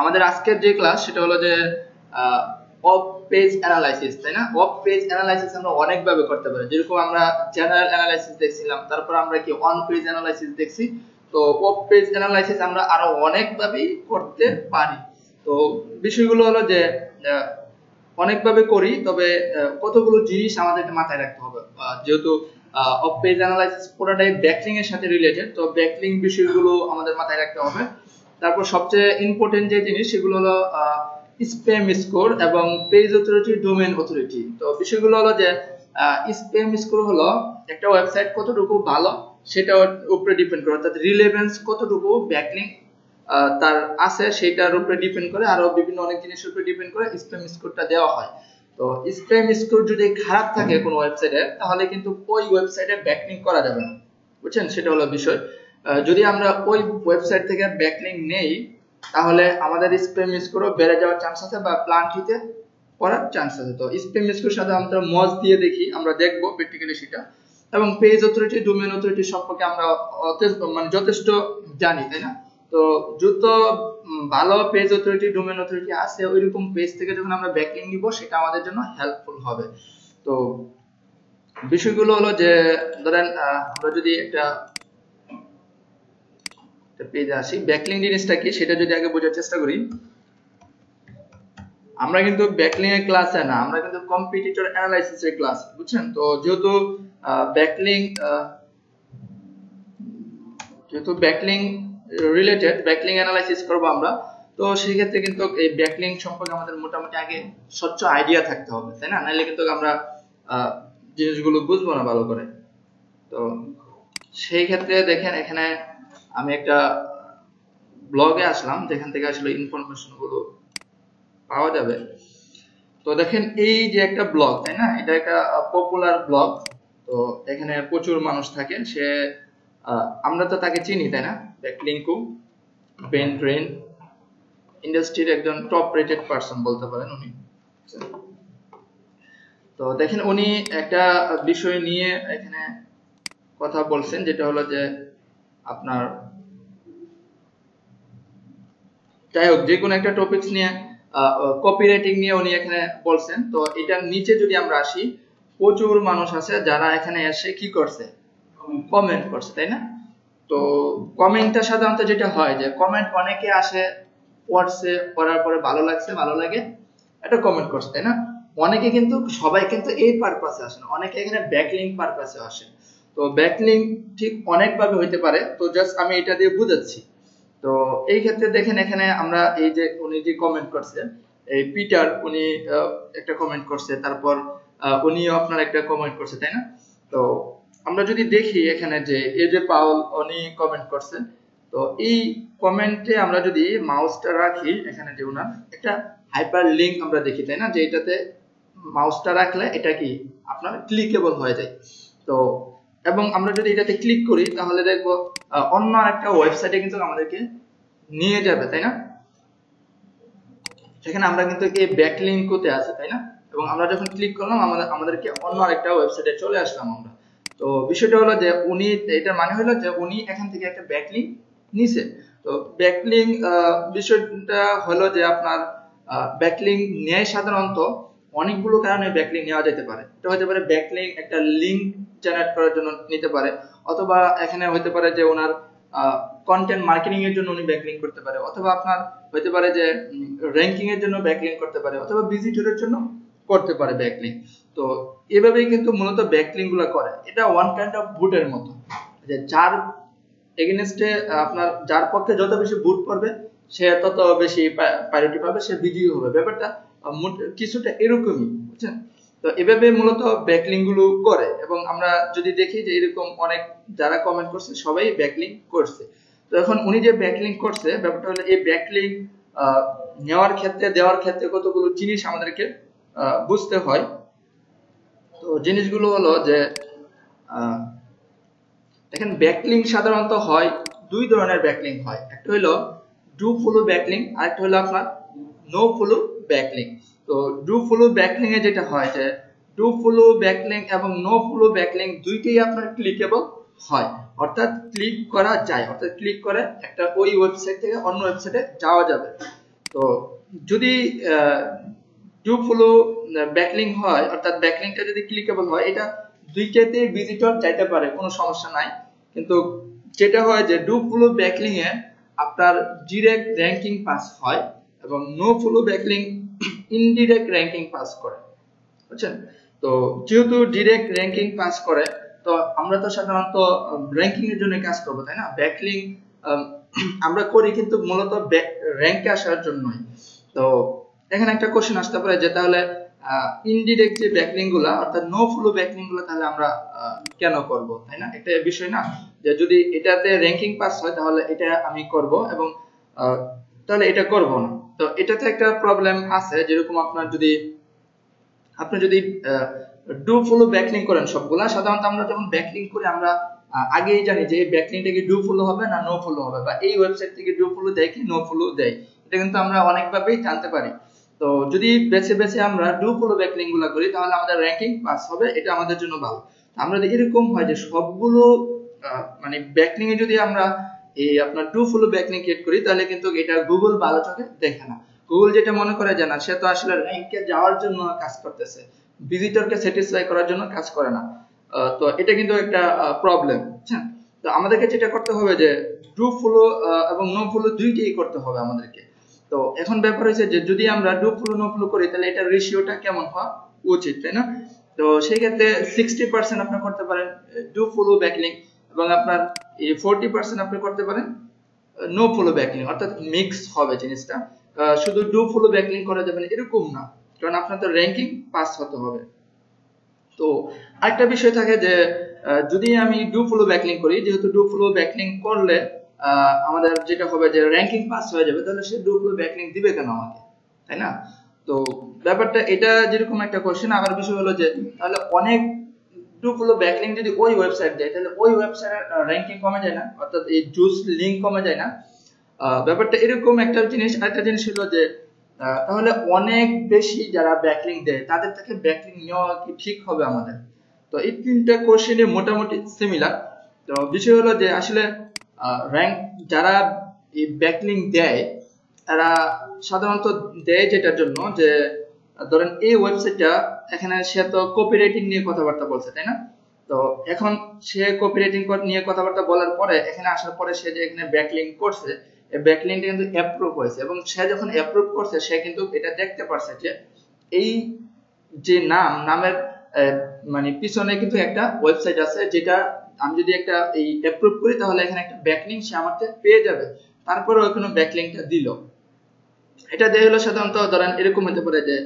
আমাদের আজকের যে ক্লাস সেটা হলো যে অফ পেজ অ্যানালাইসিস, তাই না? অফ পেজ অ্যানালাইসিস আমরা অনেক ভাবে করতে পারি, যেরকম আমরা জেনারেল অ্যানালাইসিস দেখছিলাম, তারপর আমরা কি অন পেজ অ্যানালাইসিস দেখছি। তো অফ পেজ অ্যানালাইসিস আমরা আরো অনেক ভাবেই করতে পারি। তো বিষয়গুলো হলো যে অনেকভাবে করি, তবে কতগুলো জিনিস আমাদেরকে মাথায় রাখতে হবে। যেহেতু অফ পেজ অ্যানালাইসিস পুরোটাই ব্যাকলিং এর সাথে রিলেটেড, তো ব্যাকলিং বিষয়গুলো আমাদের মাথায় রাখতে হবে। তারপর সবচেয়ে ইম্পর্টেন্ট যে জিনিস সেগুলো হলো স্প্যাম স্কোর এবং পেজ অথরিটি, ডোমেইন অথরিটি। তো বিষয়গুলো হলো যে স্প্যাম স্কোর হলো একটা ওয়েবসাইট কতটুকু ভালো সেটার উপরে ডিপেন্ড করে, অর্থাৎ রিলেভেন্স কতটুকু ব্যাকলিং তার আছে সেটার উপরে ডিপেন্ড করে, আরো বিভিন্ন অনেক জিনিসের উপরে ডিপেন্ড করে স্প্যাম স্কোরটা দেওয়া হয়। তো স্প্যাম স্কোর যদি খারাপ থাকে কোনো ওয়েবসাইটে, তাহলে কিন্তু ওই ওয়েবসাইটে ব্যাকলিং করা যাবে না, বুঝছেন? সেটা হলো বিষয়। যদি আমরা ওই ওয়েবসাইট থেকে ব্যাকলিং নেই, তাহলে আমাদের স্প্যাম স্কোরও বেড়ে যাওয়ার চান্স আছে বা প্লান্ট হিতে পড়ার চান্স আছে। তো স্প্যাম স্কোর সাথে আমরা মজ দিয়ে দেখি, আমরা দেখবো প্র্যাকটিক্যালি সেটা। এবং পেজ অথরিটি, ডোমেইন অথরিটি সম্পর্কে আমরা যথেষ্ট জানি, তাই না? তো যত ভালো পেজ অথরিটি, ডোমেইন অথরিটি আছে, ওইরকম পেজ থেকে যখন আমরা ব্যাকলিং নিব সেটা আমাদের জন্য হেল্পফুল হবে। তো বিষয়গুলো হলো যে ধরেন আমরা যদি একটা পেজে আসি, ব্যাকলিং জিনিসটা কি সেটা যদি আগে বোঝার চেষ্টা করি। আমরা কিন্তু ব্যাকলিং এর ক্লাসে না, আমরা কিন্তু কম্পিটিটর অ্যানালাইসিস এর ক্লাস, বুঝছেন? তো যেহেতু ব্যাকলিং রিলেটেড ব্যাকলিং অ্যানালাইসিস করব আমরা, তো সেই ক্ষেত্রে কিন্তু এই ব্যাকলিং সম্পর্কে আমাদের মোটামুটি আগে স্বচ্ছ আইডিয়া থাকতে হবে, তাই না? নাহলে কিন্তু আমরা জিনিসগুলো বুঝবো না ভালো করে। তো সেই ক্ষেত্রে দেখেন, এখানে আমি একটা ব্লগে আসলাম যেখান থেকে আসলে ইনফরমেশন গুলো পাওয়া যাবে। তো দেখেন এই যে একটা ব্লগ, তাই না? এটা একটা পপুলার ব্লগ। তো এখানে প্রচুর মানুষ থাকে, সে আমরা তো তাকে চিনি, তাই না? ব্যাকলিংকু বেন ড্রেন ইন্ডাস্ট্রির একজন টপ রেটেড পারসন বলতে পারেন উনি। তো দেখেন উনি একটা বিষয় নিয়ে এখানে কথা বলছেন, যেটা হলো যে আপনার যাই হোক যে কোনো একটা টপিকস নিয়ে কপিরাইটিং নিয়ে উনি এখানে বলছেন। তো এটার নিচে যদি আমরা আসি, প্রচুর মানুষ আছে যারা এখানে এসে কি করছে, কমেন্ট করছে, তাই না? তো কমেন্টটা সাধারণত যেটা হয় যে কমেন্ট অনেকে আসে, পড়ছে, পড়ার পরে ভালো লাগছে, ভালো লাগে এটা কমেন্ট করছে, তাই না? অনেকে কিন্তু, সবাই কিন্তু এই পারপাসে আসে না, অনেকে এখানে ব্যাকলিং পারপাসে আসে। তো ব্যাকলিং ঠিক অনেকভাবে হইতে পারে, তো জাস্ট আমি এটা দিয়ে বুঝাচ্ছি। তো এই ক্ষেত্রে দেখেন এখানে আমরা এই যে উনি যে কমেন্ট করছে, এই পিটার উনি একটা কমেন্ট করছে, তারপর উনিও আপনার একটা কমেন্ট করছে, তাই না? তো আমরা যদি দেখি এখানে যে এই যে পাউল উনি কমেন্ট করছেন, তো এই কমেন্টে আমরা যদি মাউসটা রাখি, এখানে যে ওনার একটা হাইপার লিংক আমরা দেখি, তাই না? যে এটাতে মাউসটা রাখলে এটা কি আপনার ক্লিকেবল হয়ে যায়। তো এবং আমরা যদি এটাতে ক্লিক করি তাহলে দেখবো অন্য একটা ওয়েবসাইটে কিন্তু আমাদেরকে নিয়ে যাবে, তাই না? সেখানে আমরা কিন্তু এই ব্যাকলিংক করতে আছে, তাই না? এবং আমরা যখন ক্লিক করলাম আমাদেরকে অন্য আরেকটা ওয়েবসাইটে চলে আসলাম আমরা। তো বিষয়টা হলো যে উনি, এটা মানে হলো যে উনি এখান থেকে একটা ব্যাকলিংক নিছে। তো ব্যাকলিংক বিষয়টা হলো যে আপনার ব্যাকলিংক নেয় সাধারণত অনেকগুলো কারণে ব্যাকলিংক নেওয়া যেতে পারে। এটা হতে পারে ব্যাকলিংক একটা লিংক জেনারেট করার জন্য নিতে পারে, অথবা এখানে হতে পারে যে ওনার কন্টেন্ট মার্কেটিং এর জন্য উনি ব্যাকলিংক করতে পারে, অথবা আপনার হতে পারে যে র‍্যাঙ্কিং এর জন্য ব্যাকলিংক করতে পারে, অথবা ভিজিটরের জন্য করতে পারে ব্যাকলিংক। তো এভাবেই কিন্তু মূলত ব্যাকলিংক গুলো করে। এটা ওয়ান কাইন্ড অফ বুটের মতো, যে যার এগেইনস্টে আপনার যার পক্ষে যত বেশি বুট করবে সে তত বেশি প্রায়োরিটি পাবে, সে বিজয়ী হবে। ব্যাপারটা কিছুটা এরকমই, বুঝছেন? তো এভাবে মূলত ব্যাকলিংক গুলো করে। এবং আমরা যদি দেখি যে এরকম অনেক যারা কমেন্ট করছে সবাই ব্যাকলিংক করছে। তো এখন উনি যে ব্যাকলিংক করছে, ব্যাপারটা হলো এই ব্যাকলিংক নেওয়ার ক্ষেত্রে, দেওয়ার ক্ষেত্রে কতগুলো জিনিস আমাদেরকে বুঝতে হয়। তো জিনিসগুলো হলো যে দেখেন ব্যাকলিংক সাধারণত হয় দুই ধরনের ব্যাকলিংক হয়, একটা হলো ডু ফলো ব্যাকলিংক, আর একটা হলো আপনার নো ফলো ব্যাকলিংক। তো ডু ফলো ব্যাকলিংক এ যেটা হয় যে ডু ফলো ব্যাকলিংক এবং নো ফলো ব্যাকলিংক দুইটাই আপনার ক্লিকেবল হয়। অর্থাৎ ক্লিক করা যায়, অর্থাৎ ক্লিক করে একটা ওই ওয়েবসাইট থেকে অন্য ওয়েবসাইটে যাওয়া যাবে। তো যদি ডু ফলো ব্যাকলিং হয়, অর্থাৎ ব্যাকলিংটা যদি ক্লিকেবল হয়, এটা দুইটাতে ভিজিটর যাইতে পারে, কোনো সমস্যা নাই। কিন্তু যেটা হয় যে ডু ফলো ব্যাকলিং এ আপনার ডিরেক্ট র্যাঙ্কিং পাস হয় এবং no follow backlink indirect ranking pass করে, বুঝছেন? তো যেহেতু ডিরেক্ট র্যাঙ্কিং পাস করে, তো আমরা তো সাধারণত র্যাঙ্কিং এর জন্য কাজ করব, তাই না? ব্যাকলিং আমরা করি কিন্তু মূলত র্যাঙ্কে আসার জন্যই। তো এখানে একটা কোশ্চেন আসতে পারে যে তাহলে ইনডিরেক্ট যে ব্যাকলিং গুলা, অর্থাৎ নো ফলো ব্যাকলিং গুলা তাহলে আমরা কেন করব, তাই না? একটা বিষয় না যে যদি এটাতে র্যাঙ্কিং পাস হয় তাহলে এটা আমি করব এবং তাহলে এটা করব না। তো এটাতে একটা প্রবলেম আছে, যেরকম আপনি যদি ডু ফলো ব্যাকলিং করেন সবগুলা, সাধারণত আমরা যখন ব্যাকলিং করি আমরা আগেই জানি যে এই ব্যাকলিংটা কি ডু ফলো হবে না নো ফলো হবে, বা এই ওয়েবসাইট থেকে ডু ফলো দেয় কি নো ফলো দেয়, এটা কিন্তু আমরা অনেকভাবেই জানতে পারি। তো যদি বেছে বেছে আমরা ডু ফলো ব্যাকলিং গুলা করি তাহলে আমাদের র্যাঙ্কিং পাস হবে, এটা আমাদের জন্য ভালো। আমরা যদি এরকম হয় যে সবগুলো মানে ব্যাকলিং এ যদি আমরা এই আপনার ডু ফলো ব্যাকলিং ক্রিয়েট করি, তাহলে কিন্তু এটা গুগল ভালো চোখে দেখে না। গুগল যেটা মনে করে যে না, সে তো আসলে র্যাঙ্কে যাওয়ার জন্য কাজ করতেছে, ভিজিটরকে স্যাটিসফাই করার জন্য কাজ করে না। তো এটা কিন্তু একটা প্রবলেম, বুঝছেন? তো আমাদেরকে যেটা করতে হবে যে ডু ফলো এবং নো ফলো দুইটাই করতে হবে আমাদেরকে। তো এখন ব্যাপার হচ্ছে যে যদি আমরা ডু ফলো নো ফলো করি তাহলে এটা রেশিওটা কেমন হওয়া উচিত, তাই না? তো সেই ক্ষেত্রে 60% আপনি করতে পারেন ডু ফলো ব্যাকলিং এবং আপনার এই 40% আপনি করতে পারেন নো ফলো ব্যাকলিং, অর্থাৎ মিক্স হবে জিনিসটা। শুধু ডু ফলো ব্যাকলিং করা যাবে না এরকম না, কারণ আপনার তো র্যাঙ্কিং পাস হতে হবে। তো আরেকটা বিষয় থাকে যে যদি আমি ডু ফলো ব্যাকলিং করি, যেহেতু ডু ফলো ব্যাকলিং করলে আমাদের যেটা হবে যে র্যাঙ্কিং পাস হয়ে যাবে, তাহলে সে ডু ফলো ব্যাকলিং দিবে কেন আমাকে, তাই না? তো ব্যাপারটা এটা যেরকম একটা কোশ্চেন। আবার বিষয় হলো যে তাহলে অনেক ডু ফলো ব্যাকলিং যদি ওই ওয়েবসাইট দেয় তাহলে ওই ওয়েবসাইটের র্যাঙ্কিং কমে যায় না, অর্থাৎ এই জুস লিংক কমে যায় না? ব্যাপারটা এরকম একটা জিনিস। আরেকটা জিনিস হলো যে তাহলে অনেক বেশি যারা ব্যাকলিং দেয় তাদের থেকে ব্যাকলিং নেওয়া কি ঠিক হবে আমাদের? তো এই তিনটা কোশ্চেনে মোটামুটি সিমিলার। তো বিষয় হলো যে আসলে র্যাঙ্ক যারা এই ব্যাকলিং দেয় তারা সাধারণত দেয় যেটার জন্য যে ধরেন এই ওয়েবসাইটটা, এখানে সে তো কপিরাইটিং নিয়ে কথাবার্তা বলছে, তাই না? তো এখন সে কপিরাইটিং নিয়ে কথাবার্তা বলার পরে এখানে আসার পরে সে যে এখানে ব্যাকলিং করছে, এই ব্যাকলিংটা কিন্তু অ্যাপ্রুভ হয়েছে এবং সে যখন অ্যাপ্রুভ করছে সে কিন্তু এটা দেখতে পারছে যে এই যে নামের মানে পিছনে কিন্তু একটা ওয়েবসাইট আছে, যেটা আমি যদি একটা এই অ্যাপ্রুভ করি তাহলে এখানে একটা ব্যাকলিং সে আমাকে পেয়ে যাবে। তারপরে ওখানে ব্যাকলিংটা দিল। এটা দিয়ে হলো সাধারণত ধরেন এরকম হতে পারে যে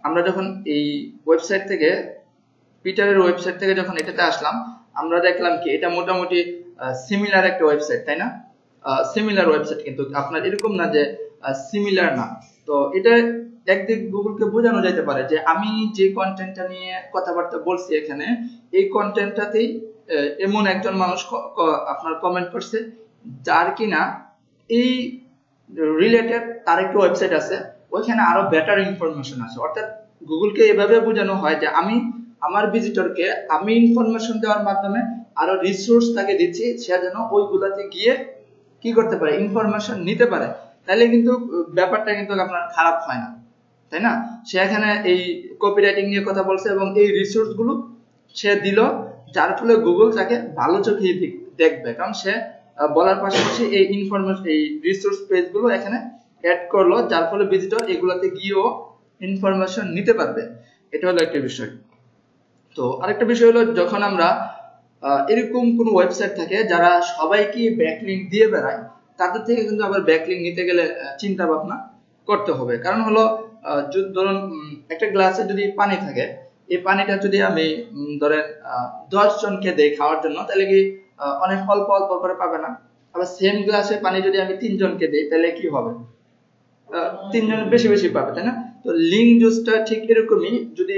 আমরা যখন এই ওয়েবসাইট থেকে, পিটারের ওয়েবসাইট থেকে যখন এটাতে আসলাম, আমরা দেখলাম কি এটা মোটামুটি সিমিলার একটা ওয়েবসাইট, তাই না? সিমিলার ওয়েবসাইট, কিন্তু আপনার এরকম না যে সিমিলার না। তো এটা একদিক গুগলকে বোঝানো যেতে পারে যে আমি যে কন্টেন্টটা নিয়ে কথাবার্তা বলছি এখানে, এই কন্টেন্টটাতেই এমন একজন মানুষ আপনার কমেন্ট করছে যার কিনা এই রিলেটেড তার একটা ওয়েবসাইট আছে, ওইখানে আরো বেটার ইনফরমেশন আছে। অর্থাৎ গুগলকে এভাবে বোঝানো হয় যে আমি আমার ভিজিটরকে আমি ইনফরমেশন দেওয়ার মাধ্যমে আরো রিসোর্স তাকে দিচ্ছি, সে যেন ওইগুলাতে গিয়ে কি করতে পারে, ইনফরমেশন নিতে পারে। তাহলে কিন্তু ব্যাপারটা কিন্তু আপনার খারাপ হয় না, তাই না? সে এখানে এই কপিরাইটিং নিয়ে কথা বলছে এবং এই রিসোর্স গুলো সে দিল, যার ফলে গুগল তাকে ভালো চোখে দেখবে, কারণ সে বলার পাশাপাশি এই ইনফরমেশন, এই রিসোর্স পেজ গুলো এখানে অ্যাড করলো, যার ফলে ভিজিটর এগুলাতে গিয়েও ইনফরমেশন নিতে পারবে। এটা হলো একটা বিষয়। তো আরেকটা বিষয় হলো যখন আমরা এরকম কোন ওয়েবসাইট থাকে যারা সবাইকে ব্যাকলিংক দিয়ে বেড়ায়, তাদের থেকে কিন্তু আবার ব্যাকলিংক নিতে গেলে চিন্তা ভাবনা করতে হবে। কারণ হলো ধরুন একটা গ্লাসে যদি পানি থাকে, এই পানিটা যদি আমি ধরেন 10 জনকে দেই খাওয়ার জন্য, তাহলে কি অনেক অল্প অল্প করে পাবে না? আবার সেম গ্লাসে পানি যদি আমি 3 জনকে দেই তাহলে কি হবে? 3 জন বেশি বেশি পাবে, তাই না? তো লিংক জুসটা ঠিক এরকমই, যদি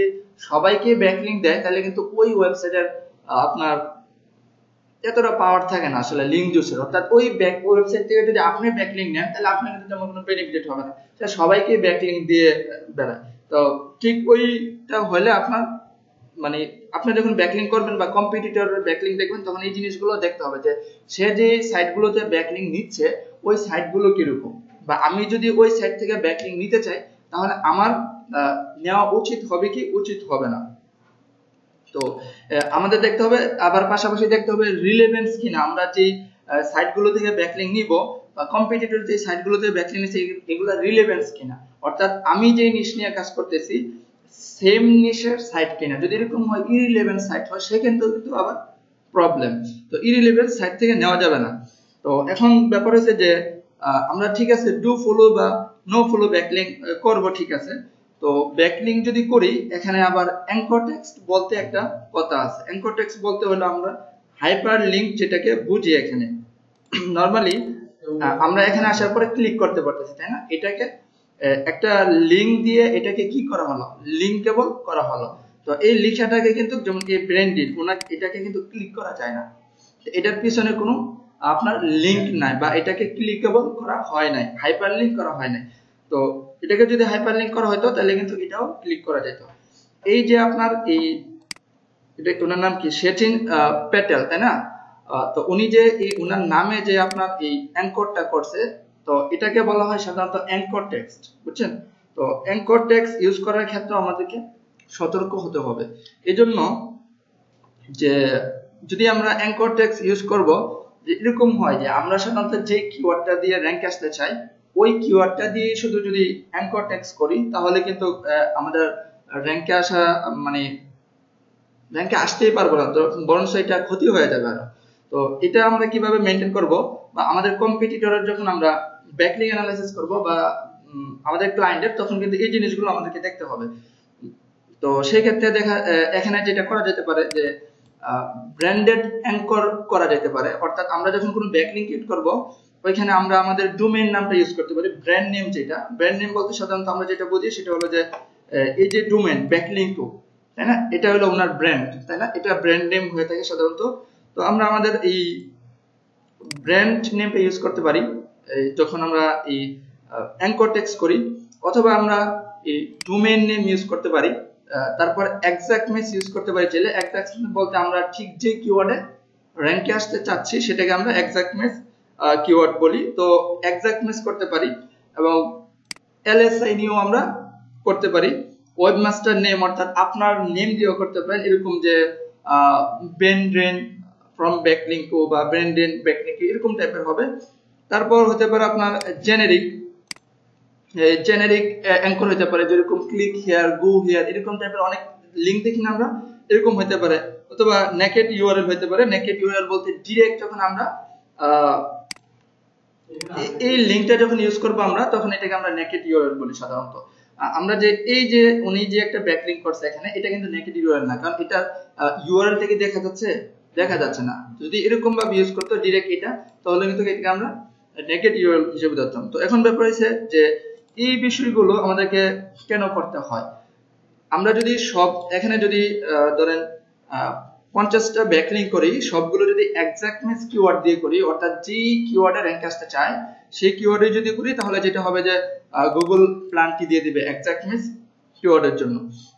সবাইকে ব্যাকলিংক দেয় তাহলে কিন্তু ওই ওয়েবসাইটের আপনার এতটা পাওয়ার থাকে না আসলে লিংক জুসের। অর্থাৎ ওই ওয়েবসাইট থেকে যদি আপনি ব্যাকলিংক নেন তাহলে আপনার কিন্তু তেমন কোনো বেনিফিট হবে না, সেটা সবাইকে ব্যাকলিংক দিয়ে বেড়ায়। তো ঠিক ওইটা হলে আপনার মানে আপনি যখন ব্যাকলিংক করবেন বা কম্পিটিটরের ব্যাকলিংক দেখবেন তখন এই জিনিসগুলো দেখতে হবে যে সে যে সাইটগুলোতে ব্যাকলিংক নিচ্ছে ওই সাইটগুলো কিরকম, বা আমি যদি ওই সাইট থেকে ব্যাকলিংক নিতে চাই তাহলে আমার নেওয়া উচিত হবে কি উচিত হবে না। তো আমাদের দেখতে হবে, আবার পাশাপাশি দেখতে হবে রিলেভেন্স কিনা, আমরা যে সাইটগুলো থেকে ব্যাকলিংক নিব বা কম্পিটিটর যে সাইটগুলো থেকে ব্যাকলিংক নিচ্ছে এগুলো রিলেভেন্স কিনা, অর্থাৎ আমি যে নিশ নিয়ে কাজ করতেছি সেম নিশের সাইট কিনা। যদি এরকম হয় ইরিলেভেন্ট সাইট হয় সেক্ষেত্রে কিন্তু আবার প্রবলেম। তো ইরিলেভেন্ট সাইট থেকে নেওয়া যাবে না। তো এখন ব্যাপার হচ্ছে যে আমরা ঠিক আছে ডু ফলো বা নো ফলো ব্যাকলিংক করব, ঠিক আছে। তো ব্যাকলিংক যদি করি এখানে আবার অ্যাঙ্কর টেক্সট বলতে একটা কথা আছে। অ্যাঙ্কর টেক্সট বলতে হলো আমরা হাইপার লিংক যেটাকে বুঝি। এখানে নরমালি আমরা এখানে আসার পরে ক্লিক করতে পারতেছি, তাই না? এটাকে একটা লিংক দিয়ে এটাকে কি করা হলো, লিংকেবল করা হলো। তো এই লেখাটাকে কিন্তু যেমন কি ব্র্যান্ডেড ওনার এটাকে কিন্তু ক্লিক করা যায় না, এটার পিছনে কোনো আপনার লিংক নাই বা এটাকে ক্লিকেবল করা হয় নাই, হাইপার লিংক করা হয় নাই। তো এটাকে যদি হাইপার লিংক করা হতো তাহলে কিন্তু এটাও ক্লিক করা যেত। এই যে আপনার এই এটা ওনার নাম কি সেচিন প্যাটেল, তাই না? তো উনি যে এই ওনার নামে যে আপনার এই অ্যাঙ্করটা করছে, তো এটাকে বলা হয় সাধারণত অ্যাঙ্কর টেক্সট, বুঝছেন? তো অ্যাঙ্কর টেক্সট ইউজ করার ক্ষেত্রে আমাদেরকে সতর্ক হতে হবে। এজন্য যে যদি আমরা অ্যাঙ্কর টেক্সট ইউজ করব, যে এরকম হয় যে আমরা সাধারণত যে কিওয়ার্ডটা দিয়ে র‍্যাঙ্ক আসতে চাই ওই কিওয়ার্ডটা দিয়ে শুধু যদি অ্যাঙ্কর টেক্সট করি তাহলে কিন্তু আমাদের র‍্যাঙ্কে আসা মানে র‍্যাঙ্কে আসতেই পারবো না, তো বরঞ্চ এটা ক্ষতি হয়ে যাবে আরো। তো এটা আমরা কিভাবে মেইনটেইন করব, বা আমাদের কম্পিটিটরের যখন আমরা ব্যাকলিংক অ্যানালাইসিস করব বা আমাদের ক্লায়েন্টের, তখন কিন্তু এই জিনিসগুলো আমাদেরকে দেখতে হবে। তো সেই ক্ষেত্রে এখানে যেটা করা যেতে পারে যে ব্র্যান্ডেড অ্যাঙ্কর করা যেতে পারে, অর্থাৎ আমরা যখন কোনো ব্যাকলিংক ক্রিয়েট করব ওইখানে আমরা আমাদের ডোমেইন নামটা ইউজ করতে পারি। ব্র্যান্ড নেম, যেটা ব্র্যান্ড নেম বলতে সাধারণত আমরা যেটা বুঝি সেটা হলো যে এই যে ডোমেইন ব্যাকলিংক টু, তাই না, এটা হলো ওনার ব্র্যান্ড, তাই না, এটা ব্র্যান্ড নেম হয়ে থাকে সাধারণত। তো আমরা আমাদের এই ব্র্যান্ড নেমটা ইউজ করতে পারি যখন আমরা এই অ্যাঙ্কর টেক্সট করি, অথবা আমরা এই ডোমেইন নেম ইউজ করতে পারি। তারপর এক্সাক্টনেস ইউজ করতে পারি। চাইলে এক্সাক্টনেস বলতে আমরা ঠিক যে কিওয়ার্ডে র‍্যাঙ্কে আসতে চাচ্ছি সেটাকে আমরা এক্সাক্টনেস কিওয়ার্ড বলি। তো এক্সাক্টনেস করতে পারি, এবং এলএসআই নিয়েও আমরা করতে পারি। ওয়েবমাস্টার নেম অর্থাৎ আপনার নেম দিয়েও করতে পারেন, এরকম যে ব্রেন্ডেন ফ্রম ব্যাকলিংক টু বা ব্রেন্ডেন ব্যাকলিংক এরকম টাইপের হবে। তারপর হতে পারে আপনার জেনেরিক অ্যাঙ্কর হতে পারে, যেরকম ক্লিক হিয়ার, গো হিয়ার, এরকম টাইপের অনেক লিংক দেখি না আমরা, এরকম হতে পারে। অথবা নেকেড ইউআরএল হতে পারে। নেকেড ইউআরএল বলতে ডিরেক্ট যখন আমরা এই লিংকটা যখন ইউজ করব আমরা, তখন এটাকে আমরা নেকেড ইউআরএল বলি সাধারণত। আমরা যে এই যে উনি যে একটা ব্যাকলিংক করছে এখানে, এটা কিন্তু নেকেড ইউআরএল না, কারণ এটা ইউআরএল থেকে দেখা যাচ্ছে না। যদি এরকম ভাবে ইউজ করতে ডিরেক্ট এটা, তাহলে কিন্তু এটাকে আমরা নেকেড ইউআরএল হিসেবে ধরতাম। তো এখন ব্যাপার হচ্ছে যে এই বিষয়গুলো আমাদেরকে কেন করতে হয়। আমরা যদি সব এখানে যদি ধরেন 50টা ব্যাকলিংক করি, সবগুলো যদি এক্সাক্টনেস কিওয়ার্ড দিয়ে করি, অর্থাৎ যে কিওয়ার্ডে র‍্যাঙ্ক আসতে চায় সেই কিওয়ার্ডে যদি করি, তাহলে যেটা হবে যে গুগল প্ল্যানটি দিয়ে দিবে এক্সাক্টনেস কিওয়ার্ডের জন্য।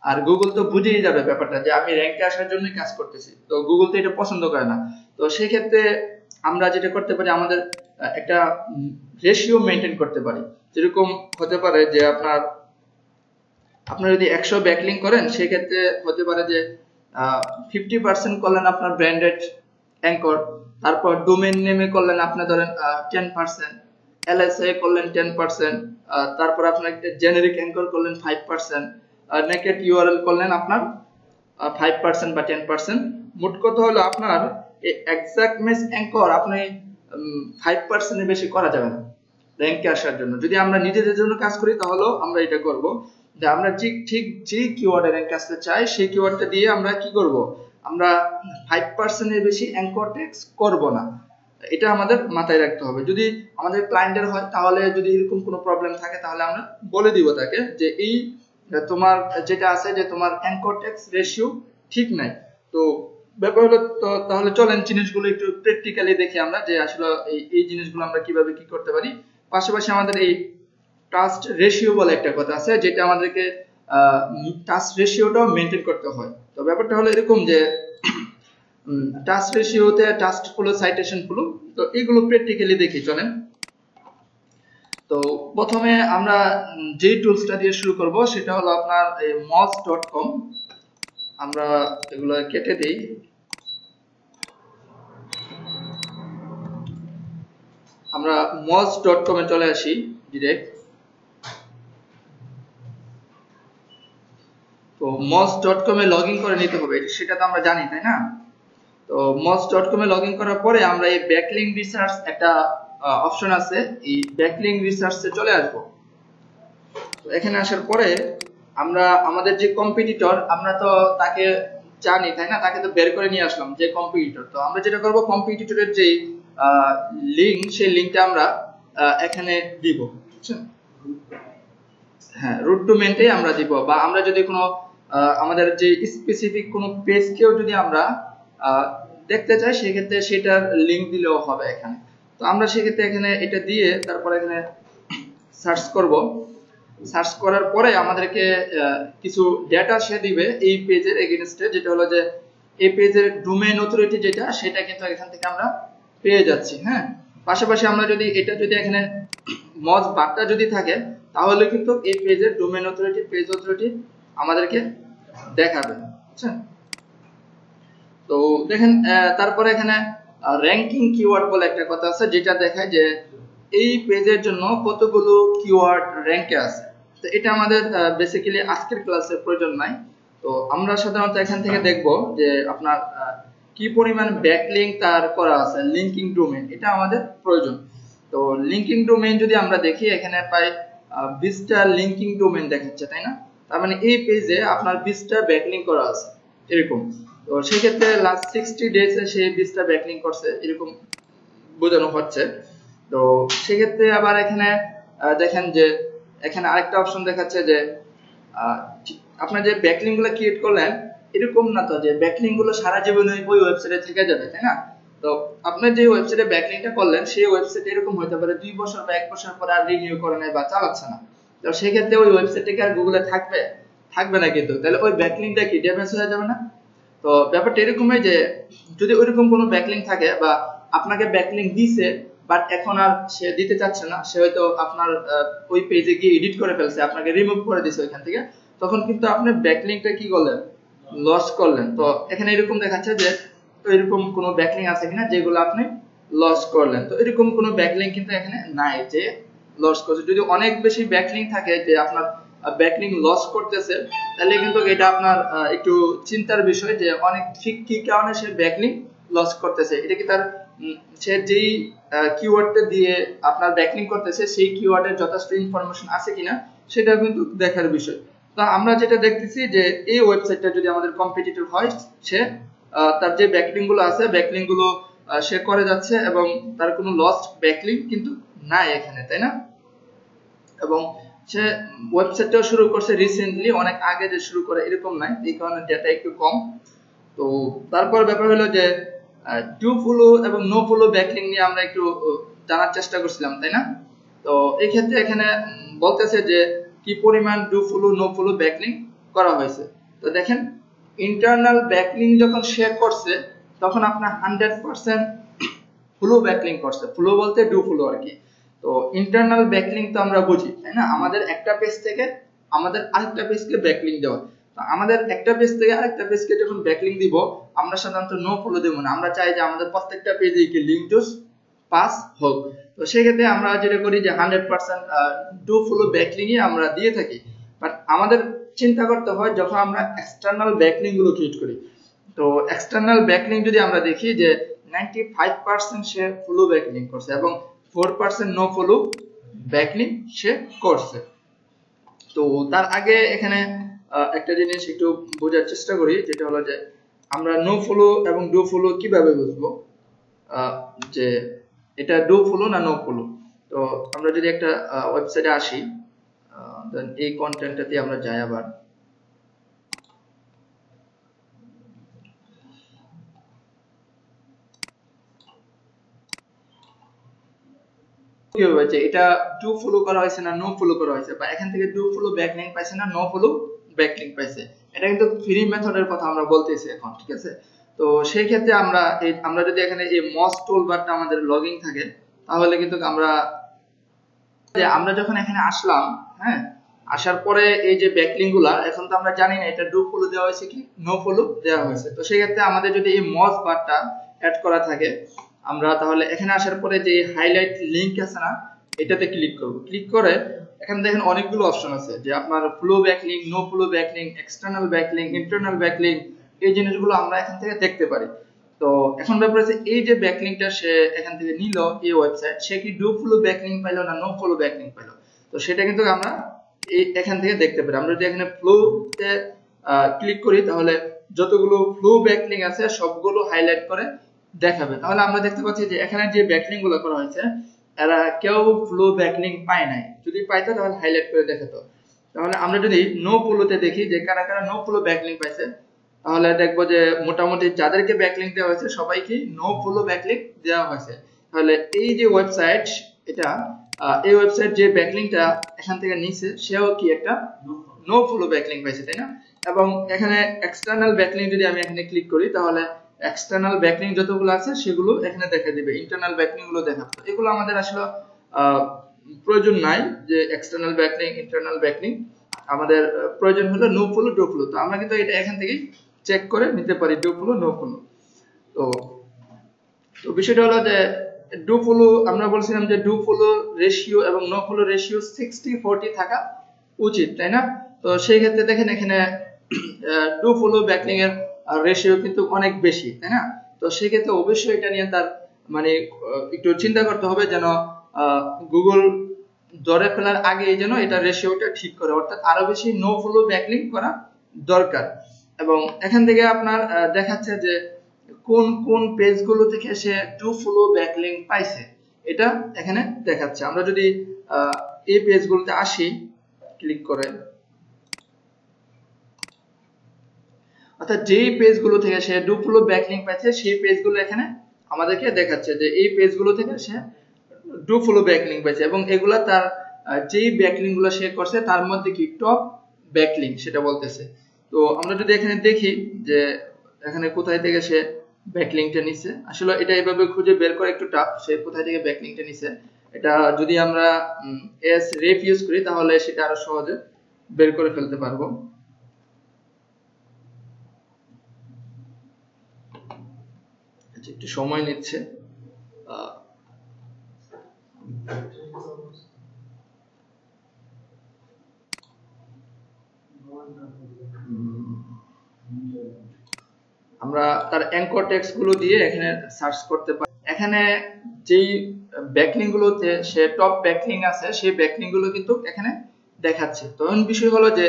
আর গুগল তো বুঝেই যাবে ব্যাপারটা যে আমি র‍্যাঙ্কে আসার জন্য কাজ করতেছি, তো গুগল তো এটা পছন্দ করে না। তো সেই ক্ষেত্রে আমরা যেটা করতে পারি, আমাদের একটা রেশিও মেইনটেইন করতে পারি। যেরকম হতে পারে যে আপনার যদি 100 ব্যাকলিংক করেন, সেই ক্ষেত্রে হতে পারে যে 50% করলেন আপনার ব্র্যান্ডেড অ্যাঙ্কর, তারপর ডোমেইন নেমে করলেন আপনার ধরেন 10%, এলএসএ করলেন 10%, তারপর আপনার জেনারিক অ্যাঙ্কর করলেন 5%, নেকেড ইউআরএল করলেন আপনার 5% বা 10%। মোট কথা হলো আপনার এই এক্সাক্টনেস অ্যাঙ্কর আপনি 5% এর বেশি করা যাবে না র‍্যাঙ্কে আসার জন্য। যদি আমরা নিজেদের জন্য কাজ করি তাহলেও আমরা এটা করব যে আমরা ঠিক যে কিওয়ার্ডে র‍্যাঙ্ক আসতে চাই সেই কিওয়ার্ডটা দিয়ে আমরা কি করব, আমরা 5% এর বেশি অ্যাঙ্কর টেক্সট করব না। এটা আমাদের মাথায় রাখতে হবে। যদি আমাদের ক্লায়েন্টের হয়, তাহলে যদি এরকম কোনো প্রবলেম থাকে তাহলে আমরা বলে দিব তাকে যে এই তোমার যেটা আছে যে তোমার অ্যাঙ্কর টেক্সট রেশিও ঠিক নাই। তো ব্যাপার হলো, তো তাহলে চলেন জিনিসগুলো একটু প্র্যাকটিক্যালি দেখি আমরা যে আসলে এই জিনিসগুলো আমরা কিভাবে কি করতে পারি। পাশাপাশি আমাদের এই ট্রাস্ট রেশিও বলে একটা কথা আছে, যেটা আমাদেরকে ট্রাস্ট রেশিওটাও মেইনটেইন করতে হয়। তো ব্যাপারটা হলো এরকম যে টাস্ক রেশিওতে টাস্ক ফলো, সাইটেশন ফলো, তো এগুলো প্র্যাকটিক্যালি দেখি চলেন। তো প্রথমে আমরা যে টুলসটা দিয়ে শুরু করব সেটা হলো আপনার moz.com। আমরা এগুলো কেটে দেই। আমরা moz.com এ চলে আসি ডিরেক্ট। তো moz.com এ লগইন করে নিতে হবে, সেটা তো আমরা জানি তাই না। তো moz.com এ লগইন করার পরে আমরা এই ব্যাকলিংক রিসার্চ একটা অপশন আছে, এই ব্যাকলিংক রিসার্চে চলে আসব। তো এখানে আসার পরে আমরা আমাদের যে কম্পিটিটর আমরা তো তাকে জানি তাই না, তাকে তো বের করে নিয়ে আসলাম যে কম্পিটিটর। তো আমরা যেটা করব কম্পিটিটরের যে লিংক, সেই লিংকটা আমরা এখানে দিব, বুঝছেন? হ্যাঁ, রুট টু মেনটাই আমরা দিব, বা আমরা যদি কোনো আমাদের যে স্পেসিফিক কোনো পেজকেও যদি আমরা দেখতে চাই সেক্ষেত্রে সেটার লিংক দিলেও হবে এখানে। তো আমরা সেক্ষেত্রে এখানে এটা দিয়ে তারপরে এখানে সার্চ করব। সার্চ করার পরে আমাদেরকে কিছু ডেটা সে দিবে এই পেজের এগেইনস্টে, যেটা হলো যে এই পেজের ডোমেইন অথরিটি যেটা, সেটা কিন্তু এখান থেকে আমরা পেয়ে যাচ্ছি। হ্যাঁ, পাশাপাশি আমরা যদি এটা যদি এখানে মজ বারটা যদি থাকে তাহলে কিন্তু এই পেজের ডোমেইন অথরিটি, পেজ অথরিটি আমাদেরকে দেখাবে, বুঝছেন? তো দেখেন তারপরে এখানে র‍্যাঙ্কিং কিওয়ার্ড বলে একটা কথা আছে, যেটা দেখায় যে এই পেজের জন্য কতগুলো কিওয়ার্ড র‍্যাঙ্কে আছে। তো এটা আমাদের বেসিক্যালি আজকের ক্লাসে প্রয়োজন নাই। তো আমরা সাধারণত এখান থেকে দেখব যে আপনার কি পরিমাণ ব্যাকলিংক তার করা আছে, লিংকিং ডোমেইন, এটা আমাদের প্রয়োজন। তো লিংকিং ডোমেইন যদি আমরা দেখি এখানে প্রায় 20টা লিংকিং ডোমেইন দেখাচ্ছে তাই না। তার মানে এই পেজে আপনার 20টা ব্যাকলিংক করা আছে এরকম। তো সেই ক্ষেত্রে লাস্ট 60 ডেজে সে 20টা ব্যাকলিংক করছে এরকম বোঝানো হচ্ছে। তো সেই ক্ষেত্রে আবার এখানে দেখেন যে এখানে আরেকটা অপশন দেখাচ্ছে যে আপনার যে ব্যাকলিংক গুলো ক্রিয়েট করলেন, এরকম না তো যে ব্যাকলিংক গুলো সারা জীবন ওই ওয়েবসাইটে থেকে যাবে তাই না। তো আপনি যে ওয়েবসাইটে ব্যাকলিংকটা করলেন সেই ওয়েবসাইট এরকম হতে পারে 2 বছর বা 1 বছর পর আর রিনিউ করে নাই বা চালাচ্ছে না। তো সেই ক্ষেত্রে ওই ওয়েবসাইটে কি আর গুগলে থাকবে না, কিন্তু তাহলে ওই ব্যাকলিংকটা কি ড্যামেজ হয়ে যাবে না। তো ব্যাপারটা এরকমই যে যদি ওইরকম কোনো ব্যাকলিংক থাকে বা আপনাকে ব্যাকলিংক দিছে বাট এখন আর সে দিতে চাচ্ছে না, সে হয়তো আপনার ওই পেজে গিয়ে এডিট করে ফেলছে, আপনাকে রিমুভ করে দিয়েছে ওইখান থেকে, তখন কিন্তু আপনি ব্যাকলিংকটা কি করলেন, লস করলেন। তো এখানে এরকম দেখাচ্ছে যে এরকম কোনো ব্যাকলিংক আছে কিনা যেগুলো আপনি লস করলেন। তো এরকম কোনো ব্যাকলিংক কিন্তু এখানে নাই যে লস করছে। যদি অনেক বেশি ব্যাকলিংক থাকে যে আপনার ব্যাকলিংক লস করতেছে, তাহলে কিন্তু এটা আপনার একটু চিন্তার বিষয় যে অনেক ঠিক কি কারণে সে ব্যাকলিংক লস করতেছে। এটা কি তার সে যেই কিওয়ার্ডটা দিয়ে আপনার ব্যাকলিংক করতেছে সেই কিওয়ার্ডের যথেষ্ট ইনফরমেশন আছে কিনা সেটা কিন্তু দেখার বিষয়। তো আমরা যেটা দেখতেছি যে এই ওয়েবসাইটটা যদি আমাদের কম্পিটিটর হয়, সে তার যে ব্যাকলিংক গুলো আছে ব্যাকলিংক গুলো সে করে যাচ্ছে এবং তার কোনো লস্ট ব্যাকলিংক কিন্তু নাই এখানে তাই না। এবং সে ওয়েবসাইটটাও শুরু করছে রিসেন্টলি, অনেক আগে যে শুরু করে এরকম নাই, এই কারণে ডেটা একটু কম। তো তারপর ব্যাপার হলো যে ডু ফলো এবং নো ফলো ব্যাকলিংক নিয়ে আমরা একটু জানার চেষ্টা করছিলাম তাই না। তো এই ক্ষেত্রে এখানে বলতেছে যে কি পরিমাণ do follow no follow backlink করা হয়েছে। তো দেখেন ইন্টারনাল ব্যাকলিংক যখন শেয়ার করছে তখন আপনার 100% ফলো ব্যাকলিংক করছে, ফলো বলতে ডু ফলো আর কি। তো ইন্টারনাল ব্যাকলিংক তো আমরা বুঝি তাই না, আমাদের একটা পেজ থেকে আমাদের আরেকটা পেজকে ব্যাকলিংক দেওয়া। তো আমাদের একটা পেজ থেকে আরেকটা পেজকে যখন ব্যাকলিংক দিব আমরা সাধারণত নো ফলো দেব না, আমরা চাই যে আমাদের প্রত্যেকটা পেজে কি লিংক টু পাস হোক। তো সেই ক্ষেত্রে আমরা যেটা করি যে 100% ডু ফলো ব্যাকলিংকই আমরা দিয়ে থাকি। বাট আমাদের চিন্তা করতে হয় যখন আমরা এক্সটার্নাল ব্যাকলিংক গুলো ক্রিয়েট করি। তো এক্সটার্নাল ব্যাকলিংক যদি আমরা দেখি যে 95% সে ফলো ব্যাকলিংক করছে এবং 4% নো ফলো ব্যাকলিংক সে করছে। তো তার আগে এখানে একটা জিনিস একটু বোঝার চেষ্টা করি, যেটা হলো যে আমরা নো ফলো এবং ডু ফলো কিভাবে বুঝবো যে এটা ডু ফলো না নো ফলো। তো আমরা যদি একটা ওয়েবসাইটে আসি, দেন এই কন্টেন্টটাতে আমরা যাই, আবার কিভাবে যে এটা ডু ফলো করা হয়েছে না নো ফলো করা হয়েছে, বা এখান থেকে ডু ফলো ব্যাকলিংক পাইছে না নো ফলো ব্যাকলিংক পাইছে, এটা কিন্তু ফ্রি মেথডের কথা আমরা বলতেছি এখন, ঠিক আছে। তো সেই ক্ষেত্রে আমরা যদি এখানে এই মস টুলবারটা আমাদের লগইন থাকে, তাহলে কিন্তু আমরা যখন এখানে আসলাম, হ্যাঁ, আসার পরে এই যে ব্যাকলিংক গুলা, এখন তো আমরা জানি না এটা ডু ফলো দেওয়া হয়েছে কি নো ফলো দেওয়া হয়েছে। তো সেই ক্ষেত্রে আমাদের যদি এই মস বারটা অ্যাড করা থাকে, আমরা তাহলে এখানে আসার পরে যে হাইলাইট লিংক আছে না, এটাতে ক্লিক করব। ক্লিক করে এখানে দেখেন অনেকগুলো অপশন আছে, যে আপনার flow backlink, no flow backlink, external backlink, internal backlink, এই জিনিসগুলো আমরা এখান থেকে দেখতে পারি। তো এখন ব্যাপার আছে এই যে ব্যাকলিংকটা সে এখান থেকে নিল এই ওয়েবসাইট, সে কি ডু ফলো ব্যাকলিংক পাইলো না নো ফলো ব্যাকলিংক পাইলো, তো সেটা কিন্তু আমরা এখান থেকে দেখতে পারি। আমরা যদি এখানে ফ্লোতে ক্লিক করি, তাহলে যতগুলো ফ্লো ব্যাকলিংক আছে সবগুলো হাইলাইট করে দেখাবে। তাহলে আমরা দেখতে পাচ্ছি যে এখানে যে ব্যাকলিংক গুলো করা হয়েছে, এরা কেউ ফ্লো ব্যাকলিংক পায় নাই, যদি পাইতো তাহলে হাইলাইট করে দেখাতো। তাহলে আমরা যদি নো ফলোতে দেখি যে কারা কারা নো ফলো ব্যাকলিংক পাইছে, তাহলে দেখবো যে মোটামুটি যাদেরকে ব্যাকলিংক দেওয়া হয়েছে সবাইকে নো ফলো ব্যাকলিংক দেওয়া হয়েছে। তাহলে এই যে ওয়েবসাইট, এটা এই ওয়েবসাইট যে ব্যাকলিংকটা এখান থেকে নিছে, সেও কি একটা নো ফলো ব্যাকলিংক পাইছে, তাই না? এবং এখানে এক্সটার্নাল ব্যাকলিংক যদি আমি এখানে ক্লিক করি, তাহলে এক্সটার্নাল ব্যাকলিংক যতগুলো আছে সেগুলো এখানে দেখা দিবে, ইন্টারনাল ব্যাকলিংক গুলো দেখাবে। এগুলো আমাদের আসলে প্রয়োজন নাই, যে এক্সটার্নাল ব্যাকলিংক, ইন্টারনাল ব্যাকলিংক, আমাদের প্রয়োজন হলো নো ফলো, ডু ফলো। তো আমরা কিন্তু এটা এখান থেকেই চেক করে নিতে পারি, ডু ফলো, নো ফলো। তো বিষয়টা হলো যে ডু ফলো, আমরা বলছিলাম যে ডু ফলো রেশিও এবং নো ফলো রেশিও 60-40 থাকা উচিত, তাই না? তো সেই ক্ষেত্রে দেখেন এখানে ডু ফলো ব্যাকলিংক এর রেশিও কিন্তু অনেক বেশি, তাই না? তো সেই ক্ষেত্রে অবশ্যই এটা নিয়ে তার মানে একটু চিন্তা করতে হবে, যেন গুগল ধরে ফেলার আগে যেন এটা রেশিওটা ঠিক করে, অর্থাৎ আরো বেশি নো ফলো ব্যাকলিংক করা দরকার। এবং এখান থেকে আপনার দেখাচ্ছে যে কোন কোন পেজগুলো থেকে সে ডু ফলো ব্যাকলিংক পাইছে, এটা এখানে দেখাচ্ছে। আমরা যদি এই পেজগুলোতে আসি, ক্লিক করে, অর্থাৎ যেই পেজগুলো থেকে সে ডু ফলো ব্যাকলিংক পাইছে, সেই পেজগুলো এখানে আমাদেরকে দেখাচ্ছে যে এই পেজগুলো থেকে সে ডু ফলো ব্যাকলিংক পাইছে, এবং এগুলা তার যেই ব্যাকলিংক গুলো সে করছে তার মধ্যে কি টপ ব্যাকলিংক সেটা বলতেছে। তো আমরা যদি এখানে দেখি যে এখানে কোথায় থেকে সে ব্যাকলিংকটা নিছে, আসলে এটা এইভাবে খুঁজে বের করা একটু টাফ, সে কোথায় থেকে ব্যাকলিংকটা নিছে। এটা যদি আমরা এসরেফ ইউজ করি, তাহলে সেটা আরো সহজে বের করে ফেলতে পারবো। একটু সময় নিচ্ছে। আমরা তার অ্যাঙ্কর টেক্সট গুলো দিয়ে এখানে সার্চ করতে পারি। এখানে যেই ব্যাকলিংক গুলোতে সে টপ ব্যাকলিংক আছে, সেই ব্যাকলিংক গুলো কিন্তু এখানে দেখাচ্ছে। তখন বিষয় হলো যে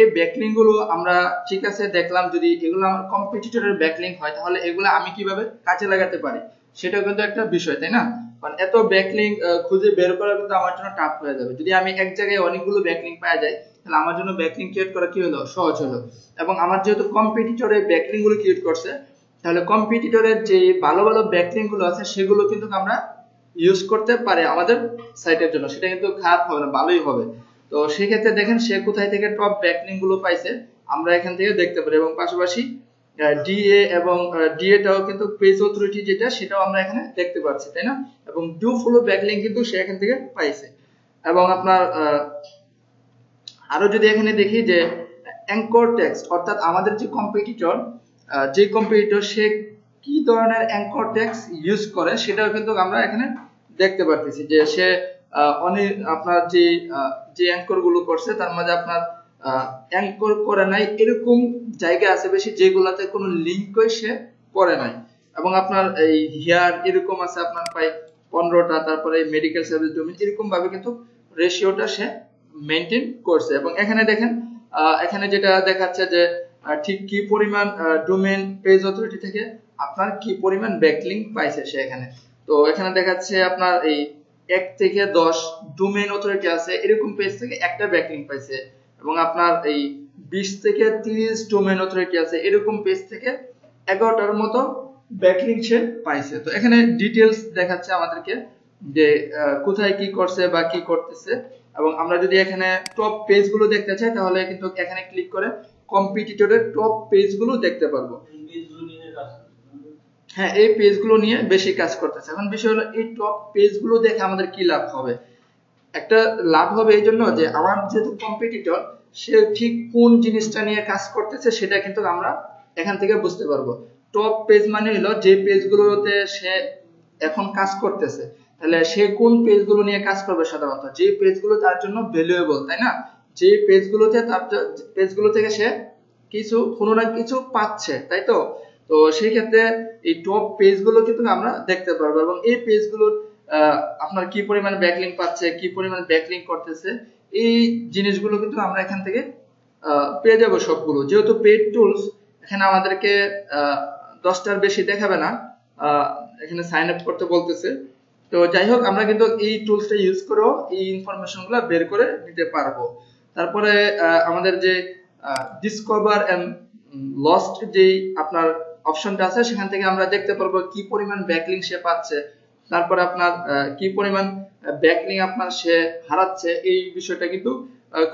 এই ব্যাকলিংক গুলো আমরা ঠিক আছে দেখলাম, যদি এগুলো আমার কম্পিটিটরের ব্যাকলিংক হয়, তাহলে এগুলো আমি কিভাবে কাজে লাগাতে পারি, সেটাও কিন্তু একটা বিষয়, তাই না? কারণ এত ব্যাকলিংক খুঁজে বের করা কিন্তু আমার জন্য টাফ হয়ে যাবে। যদি আমি এক জায়গায় অনেকগুলো ব্যাকলিংক পাওয়া যায়, তাহলে আমার জন্য ব্যাকলিংক ক্রিয়েট করা কি হলো, সহজ হলো। এবং আমার যেহেতু কম্পিটিটরের ব্যাকলিংক গুলো ক্রিয়েট করছে, তাহলে কম্পিটিটরের যে ভালো ভালো ব্যাকলিংক গুলো আছে সেগুলো কিন্তু আমরা ইউজ করতে পারি আমাদের সাইটের জন্য, সেটা কিন্তু খারাপ হবে না, ভালোই হবে। তো সেই ক্ষেত্রে দেখেন সে কোথায় থেকে টপ ব্যাকলিংক গুলো পাইছে আমরা এখান থেকে দেখতে পারি, এবং পাশাপাশি ডিএ এবং ডিএটাও কিন্তু পেজ অথরিটি যেটা, সেটাও আমরা এখানে দেখতে পাচ্ছি, তাই না? এবং ডু ফলো ব্যাকলিংক কিন্তু সে এখান থেকে পাইছে। এবং আপনার আরো যদি এখানে দেখি যে অ্যাঙ্কর টেক্সট, অর্থাৎ আমাদের যে কম্পিটিটর সে কি ধরনের অ্যাঙ্কর টেক্সট ইউজ করে, সেটাও কিন্তু আমরা এখানে দেখতে পারতেছি। যে সে অনেক আপনার যে অ্যাঙ্কর গুলো করছে, তার মাঝে আপনার অ্যাঙ্কর করে নাই এরকম জায়গা আছে বেশি, যেগুলাতে কোনো লিঙ্কই সে করে নাই। এবং আপনার এই হিয়ার এরকম আছে আপনার প্রায় 15টা, তারপরে মেডিকেল সার্ভিস ডোমেইন, এরকম ভাবে কিন্তু রেশিওটা সে মেইনটেইন করছে। এবং এখানে দেখেন এখানে যেটা দেখাচ্ছে যে ঠিক কি পরিমাণ ডোমেইন পেজ অথরিটি থেকে আপনার কি পরিমাণ ব্যাকলিংক পাইছে সে এখানে। তো এখানে দেখাচ্ছে আপনার এই 1 থেকে 10 ডোমেইন অথরিটি আছে, এরকম পেজ থেকে একটা ব্যাকলিংক পাইছে। এবং আপনার এই 20 থেকে 30 ডোমেইন অথরিটি আছে, এরকম পেজ থেকে 11টার মতো ব্যাকলিংক সে পাইছে। তো এখানে ডিটেইলস দেখাচ্ছে আমাদেরকে যে কোথায় কি করছে বা কি করতেছে। এবং আমরা যদি এখানে টপ পেজ গুলো দেখতে চাই, তাহলে কিন্তু এখানে ক্লিক করে কম্পিটিটরের টপ পেজগুলো দেখতে পারবো। হ্যাঁ, এই পেজগুলো নিয়ে বেশি কাজ করতেছে। এখন বিষয় হলো এই টপ পেজগুলো দেখে আমাদের কি লাভ হবে। একটা লাভ হবে এই জন্য যে আমার যেহেতু কম্পিটিটর, সে ঠিক কোন জিনিসটা নিয়ে কাজ করতেছে সেটা কিন্তু আমরা এখান থেকে বুঝতে পারবো। টপ পেজ মানে হলো যে পেজগুলোতে সে এখন কাজ করতেছে, তাহলে সে কোন পেজগুলো নিয়ে কাজ করবে, সাধারণত যে পেজগুলো তার জন্য ভ্যালুয়েবল, তাই না, যে পেজগুলোতে তার পেজগুলো থেকে সে কিছু কোনো না কিছু পাচ্ছে, তাই তো। তো সেই ক্ষেত্রে এই টপ পেজগুলো কিন্তু আমরা দেখতে পারবো এবং এই পেজগুলোর আপনার কি পরিমাণ ব্যাকলিংক পাচ্ছে, কি পরিমাণ ব্যাকলিংক করতেছে, এই জিনিসগুলো কিন্তু আমরা এখান থেকে পেয়ে যাবো সবগুলো। যেহেতু পেইড টুলস, এখানে আমাদেরকে 10টার বেশি দেখাবে না, এখানে সাইন আপ করতে বলতেছে। তো যাই হোক, আমরা কিন্তু এই টুলসটা ইউজ করেও এই ইনফরমেশনগুলো বের করে নিতে পারবো। তারপরে আমাদের যে ডিসকভার এন্ড লস্ট যে আপনার অপশনটা আছে, সেখান থেকে আমরা দেখতে পারবো কি পরিমাণ ব্যাকলিংক সে পাচ্ছে, তারপরে আপনার কি পরিমাণ ব্যাকলিংক আপনার সে হারাচ্ছে। এই বিষয়টা কিন্তু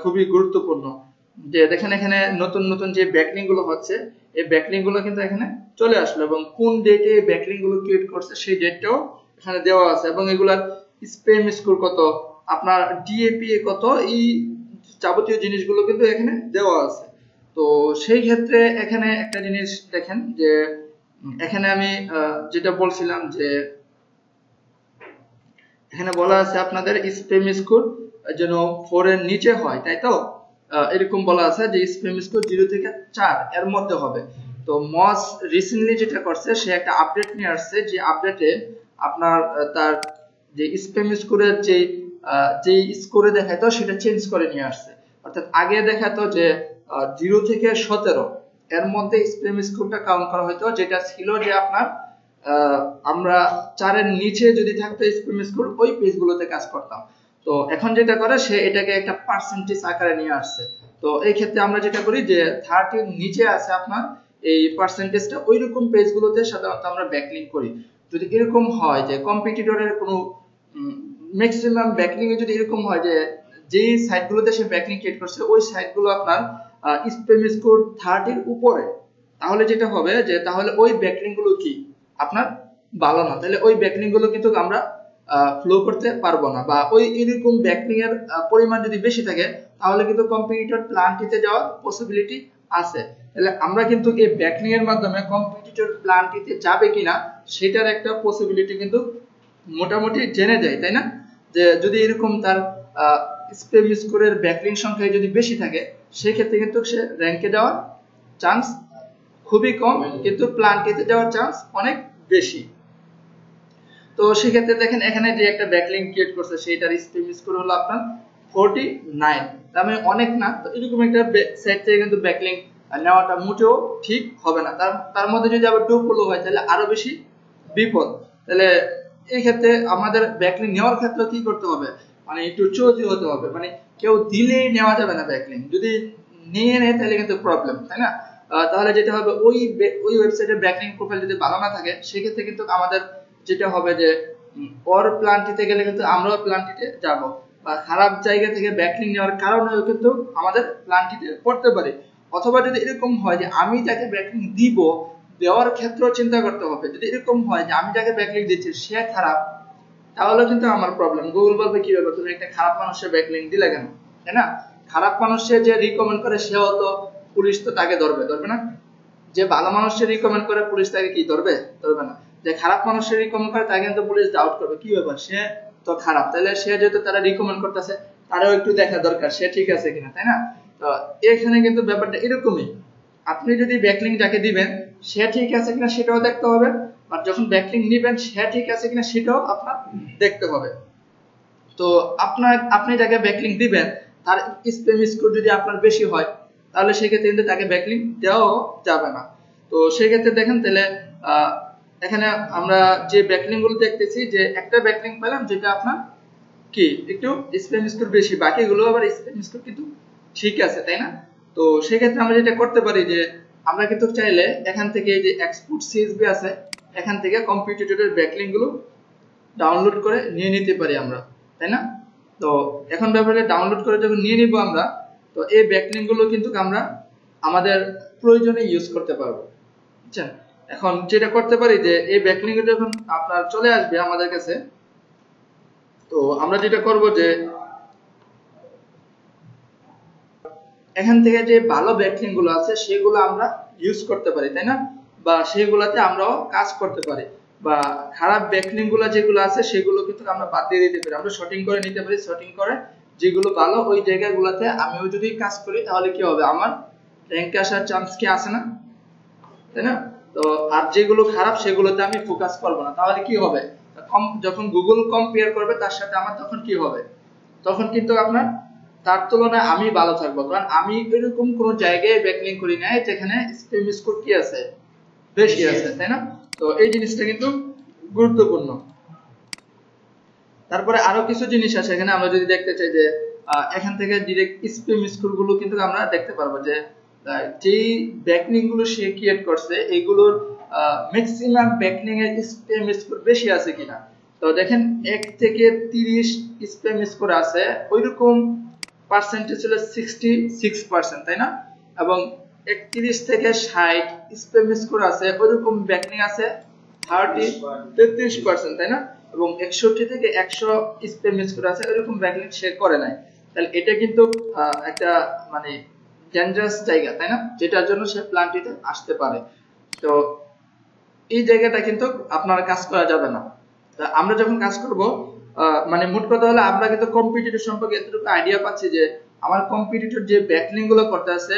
খুবই গুরুত্বপূর্ণ। যে দেখেন এখানে নতুন নতুন যে ব্যাকলিংক গুলো হচ্ছে, এই ব্যাকলিংক গুলো কিন্তু এখানে চলে আসলো এবং কোন ডেটে এই ব্যাকলিংক গুলো ক্রিয়েট করছে সেই ডেটটাও এখানে দেওয়া আছে এবং এগুলার স্প্যাম স্কোর কত, আপনার ডিএপিএ কত, এই যাবতীয় জিনিসগুলো কিন্তু এখানে দেওয়া আছে। তো সেই ক্ষেত্রে এখানে একটা জিনিস দেখেন যে এখানে আমি যেটা বলছিলাম যে এখানে বলা আছে আপনাদের স্প্যাম স্কোর যেন 4 এর নিচে হয়, তাই তো। এরকম বলা আছে যে স্প্যাম স্কোর 0 থেকে 4 এর মধ্যে হবে। তো মস রিসেন্টলি যেটা করছে, সে একটা আপডেট নিয়ে আসছে, যে আপডেটে আপনার তার যে স্প্যাম স্কোরের যে স্কোরে দেখাতো সেটা চেঞ্জ করে নিয়ে আসছে। অর্থাৎ আগে দেখাতো যে 0 থেকে 17 এর মধ্যে স্প্যাম স্কোরটা কাউন্ট করা হতো, যেটা ছিল যে আপনার আমরা 4 এর নিচে যদি থাকতো স্প্যাম স্কোর, ওই পেজগুলোতে কাজ করতাম। তো এখন যেটা করে, সে এটাকে একটা পার্সেন্টেজ আকারে নিয়ে আসছে। তো এই ক্ষেত্রে আমরা যেটা করি যে 30 এর নিচে আছে আপনার এই পার্সেন্টেজটা, ওইরকম পেজগুলোতে সাধারণত আমরা ব্যাকলিংক করি। যদি এরকম হয় যে কম্পিটিটরের কোনো ম্যাক্সিমাম ব্যাকলিংক যদি এরকম হয় যে যেই সাইটগুলোতে সে ব্যাকলিংক ক্রিয়েট করছে ওই সাইটগুলো আপনার স্প্যাম স্কোর 30 এর উপরে, তাহলে যেটা হবে যে তাহলে ওই ব্যাকলিংক গুলো কি আপনার ভালো না, তাহলে ওই ব্যাকলিংক গুলো কিন্তু আমরা ফ্লো করতে পারবো না। বা ওই এরকম ব্যাকলিংক এর পরিমাণ যদি বেশি থাকে, তাহলে কিন্তু কম্পিটিটর প্ল্যানটিতে যাওয়ার পসিবিলিটি আছে। তাহলে আমরা কিন্তু এই ব্যাকলিংক এর মাধ্যমে কম্পিটিটর প্ল্যানটিতে যাবে কিনা সেটার একটা পসিবিলিটি কিন্তু মোটামুটি জেনে যায়, তাই না। যে যদি এরকম তার স্প্যাম স্কোরের ব্যাকলিংক সংখ্যা যদি বেশি থাকে, সেই ক্ষেত্রে কিন্তু সে র‍্যাঙ্কে যাওয়ার চান্স খুবই কম, কিন্তু প্ল্যানটিতে যাওয়ার চান্স অনেক বেশি। তো সেক্ষেত্রে দেখেন এখানে যে একটা ব্যাকলিংক ক্রিয়েট করছে, সেইটার স্প্যাম স্কোর হলো আপনার 49, তার মানে অনেক না। তো এরকম একটা সাইট থেকে কিন্তু ব্যাকলিংক নেওয়াটা মোটেও ঠিক হবে না। তার মধ্যে যদি আবার ডুপ্লো হয়, তাহলে আরো বেশি বিপদ। তাহলে এই ক্ষেত্রে আমাদের ব্যাকলিংক নেওয়ার ক্ষেত্রে কি করতে হবে, মানে একটু চোজি হতে হবে, মানে কেউ দিলেই নেওয়া যাবে না ব্যাকলিংক। যদি নিয়ে নেয় তাহলে কিন্তু প্রবলেম, তাই না। তাহলে যেটা হবে, ওই ওয়েবসাইটের ব্যাকলিংক প্রোফাইল যদি ভালো না থাকে, সেক্ষেত্রে কিন্তু আমাদের যেটা হবে যে ওর প্ল্যানটিতে গেলে কিন্তু আমরাও প্ল্যানটিতে যাব, বা খারাপ জায়গা থেকে ব্যাকলিংক নেওয়ার কারণেও কিন্তু আমাদের প্ল্যানটিতে পড়তে পারে। অথবা যদি এরকম হয় যে আমি যাকে ব্যাকলিংক দিব, দেওয়ার ক্ষেত্রেও চিন্তা করতে হবে। যদি এরকম হয় যে আমি যাকে ব্যাকলিংক দিচ্ছি সে খারাপ, তাহলে কিন্তু আমার প্রবলেম। গুগল বলবে কি ব্যাপার, তুমি একটা খারাপ মানুষের ব্যাকলিংক দিলে কেন, তাই না। খারাপ মানুষের যে রিকমেন্ড করে, সেও তো পুলিশ তো তাকে ধরবে না। যে ভালো মানুষের রিকমেন্ড করে, পুলিশ তাকে কি ধরবে না। যে খারাপ মানুষের রিকমেন্ড করে, তাকে কিন্তু পুলিশ ডাউট করবে, কি ব্যাপার, সে তো খারাপ, তাহলে সে যেহেতু তারা রিকমেন্ড করতেছে, তারও একটু দেখা দরকার সে ঠিক আছে কিনা, তাই না। তো এখানে কিন্তু ব্যাপারটা এরকমই। আপনি যদি ব্যাকলিংক যাকে দিবেন সে ঠিক আছে কিনা সেটাও দেখতে হবে, আর যখন ব্যাকলিংক নেবেন সে ঠিক আছে কিনা সেটাও আপনার দেখতে হবে। তো আপনি যাকে ব্যাকলিংক দিবেন, তার স্প্যাম স্কোর যদি আপনার বেশি হয়, তাহলে সেক্ষেত্রে কিন্তু তাকে ব্যাকলিংক দেওয়াও যাবে না। তো সেক্ষেত্রে দেখেন, তাহলে এখানে আমরা যে ব্যাকলিংক গুলো দেখতেছি, যে একটা ব্যাকলিংক পেলাম যেটা আপনার কি একটু স্প্যাম স্কোর বেশি, বাকিগুলো আবার স্প্যাম স্কোর কিন্তু ঠিক আছে, তাই না। তো সেক্ষেত্রে আমরা যেটা করতে পারি, যে আমরা কিন্তু চাইলে এখান থেকে যে এক্সপোর্ট সিএসভি আছে, এখান থেকে কম্পিটিটরের ব্যাকলিংক গুলো ডাউনলোড করে নিয়ে নিতে পারি আমরা, তাই না। তো এখন ব্যাপারে ডাউনলোড করে যখন নিয়ে নিব আমরা, তো এই ব্যাকলিংক গুলো কিন্তু আমরা আমাদের প্রয়োজনে ইউজ করতে পারবো, বুঝছেন? এখন যেটা করতে পারি যে এই ব্যাকলিংক যখন আপনার চলে আসবে আমাদের কাছে, তো আমরা যেটা করব যে এখান থেকে যে ভালো ব্যাকলিংক গুলো আছে সেগুলো আমরা ইউজ করতে পারি, তাই না? বা সেগুলোতে আমরাও কাজ করতে পারি, বা খারাপ ব্যাকলিংক গুলো যেগুলো আছে সেগুলো কিন্তু আমরা বাদ দিয়ে দিতে পারি, আমরা শর্টিং করে নিতে পারি। শর্টিং করে যেগুলো ভালো ওই জায়গাগুলোতে আমিও যদি কাজ করি তাহলে কি হবে, আমার র্যাঙ্কে আসার চান্স কি আছে না, তাই না? তো আর যেগুলো খারাপ সেগুলোতে আমি ফোকাস করব না, তাহলে কি হবে, যখন গুগল কম্পেয়ার করবে তার সাথে আমার তখন কি হবে, তখন কিন্তু আপনার তার তুলনায় আমি ভালো থাকবো, কারণ আমি এরকম কোন জায়গায় ব্যাকলিংক করি নাই যেখানে স্প্যাম স্কোর কি আছে, বেশি আছে, তাই না? তো এই জিনিসটা কিন্তু গুরুত্বপূর্ণ। তারপরে আরো কিছু জিনিস আছে এখানে, আমরা যদি দেখতে চাই যে এখান থেকে ডিরেক্ট স্প্যাম স্কোর গুলো কিন্তু আমরা দেখতে পারবো যে যেই ব্যাকলিংক গুলো সে ক্রিয়েট করছে এগুলোর ম্যাক্সিমাম ব্যাকলিংক এর স্প্যাম স্কোর বেশি আছে কিনা। তো দেখেন 1 থেকে 30 স্প্যাম স্কোর আছে, ওইরকম পার্সেন্টেজ হলো 66%, তাই না? এবং 31 থেকে 60 স্প্যাম স্কোর আছে, ওইরকম ব্যাকলিংক আছে 33%, তাই না? এবং 61 থেকে 100 স্প্যাম স্কোর আছে, ওইরকম ব্যাকলিংক সে করে নাই। তাহলে এটা কিন্তু একটা মানে ডেঞ্জারাস জায়গা, তাই না? যেটার জন্য সে প্ল্যানটিতে আসতে পারে। তো এই জায়গাটা কিন্তু আপনার কাজ করা যাবে না। আমরা যখন কাজ করব মানে মোট কথা হলো আমরা কিন্তু কম্পিটিটর সম্পর্কে এতটুকু আইডিয়া পাচ্ছি যে আমার কম্পিটিটর যে ব্যাকলিংক গুলো করতে আছে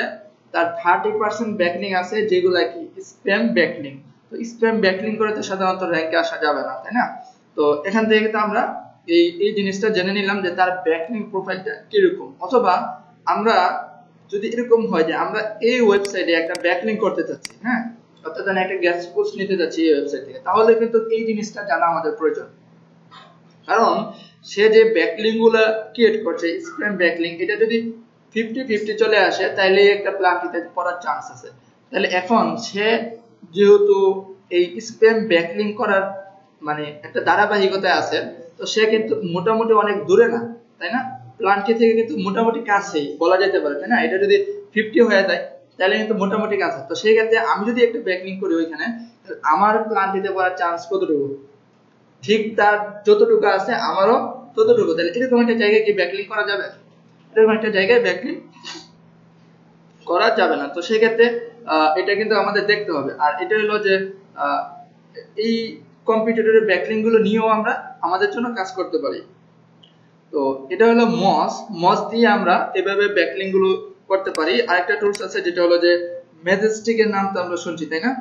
তার 30% ব্যাকলিংক আছে যেগুলো কি স্প্যাম ব্যাকলিংক। তো স্প্যাম ব্যাকলিংক করে তো সাধারণত র‍্যাঙ্কে আসা যাবে না, তাই না? তো এখান থেকে কিন্তু আমরা এই জিনিসটা জেনে নিলাম যে তার ব্যাকলিংক প্রোফাইলটা কিরকম। অথবা আমরা যদি এরকম হয় যে আমরা এই ওয়েবসাইটে একটা ব্যাকলিংক করতে চাচ্ছি, হ্যাঁ, অর্থাৎ আমি একটা গেস্ট পোস্ট নিতে যাচ্ছি এই ওয়েবসাইট থেকে, তাহলে কিন্তু এই জিনিসটা জানা আমাদের প্রয়োজন। কারণ সে যে ব্যাকলিংক গুলো ক্রিয়েট করছে স্প্যাম ব্যাকলিংক, এটা যদি 50-50 চলে আসে তাহলে একটা প্ল্যানটিতে পড়ার চান্স আছে। তাহলে এখন সে যেহেতু এই স্প্যাম ব্যাকলিংক করার মানে একটা ধারাবাহিকতায় আছে, তো সে কিন্তু মোটামুটি অনেক দূরে না, তাই না? প্ল্যানটি থেকে কিন্তু মোটামুটি কাছেই বলা যেতে পারে, তাই না? এটা যদি 50 হয়ে যায় তাহলে কিন্তু মোটামুটি কাছে। তো সেই ক্ষেত্রে আমি যদি একটা ব্যাকলিংক করি ওইখানে, আমার প্ল্যানটিতে পড়ার চান্স কতটুকু, ঠিক তার যতটুকু আছে আমারও ততটুকু। তাহলে এরকম একটা জায়গায় কি ব্যাকলিংক করা যাবে? এরকম একটা জায়গায় ব্যাকলিংক করা যাবে না। তো সেই ক্ষেত্রে এটা কিন্তু আমাদের দেখতে হবে। আর এটা হলো যে এই কম্পিটিটরের ব্যাকলিংক গুলো নিয়েও আমরা আমাদের জন্য কাজ করতে পারি। তো এটা হলো মস দিয়ে আমরা এভাবে ব্যাকলিংক গুলো করতে পারি। আরেকটা টুলস আছে যেটা হলো যে ম্যাজেস্টিক এর নাম তো আমরা শুনছি, তাই না?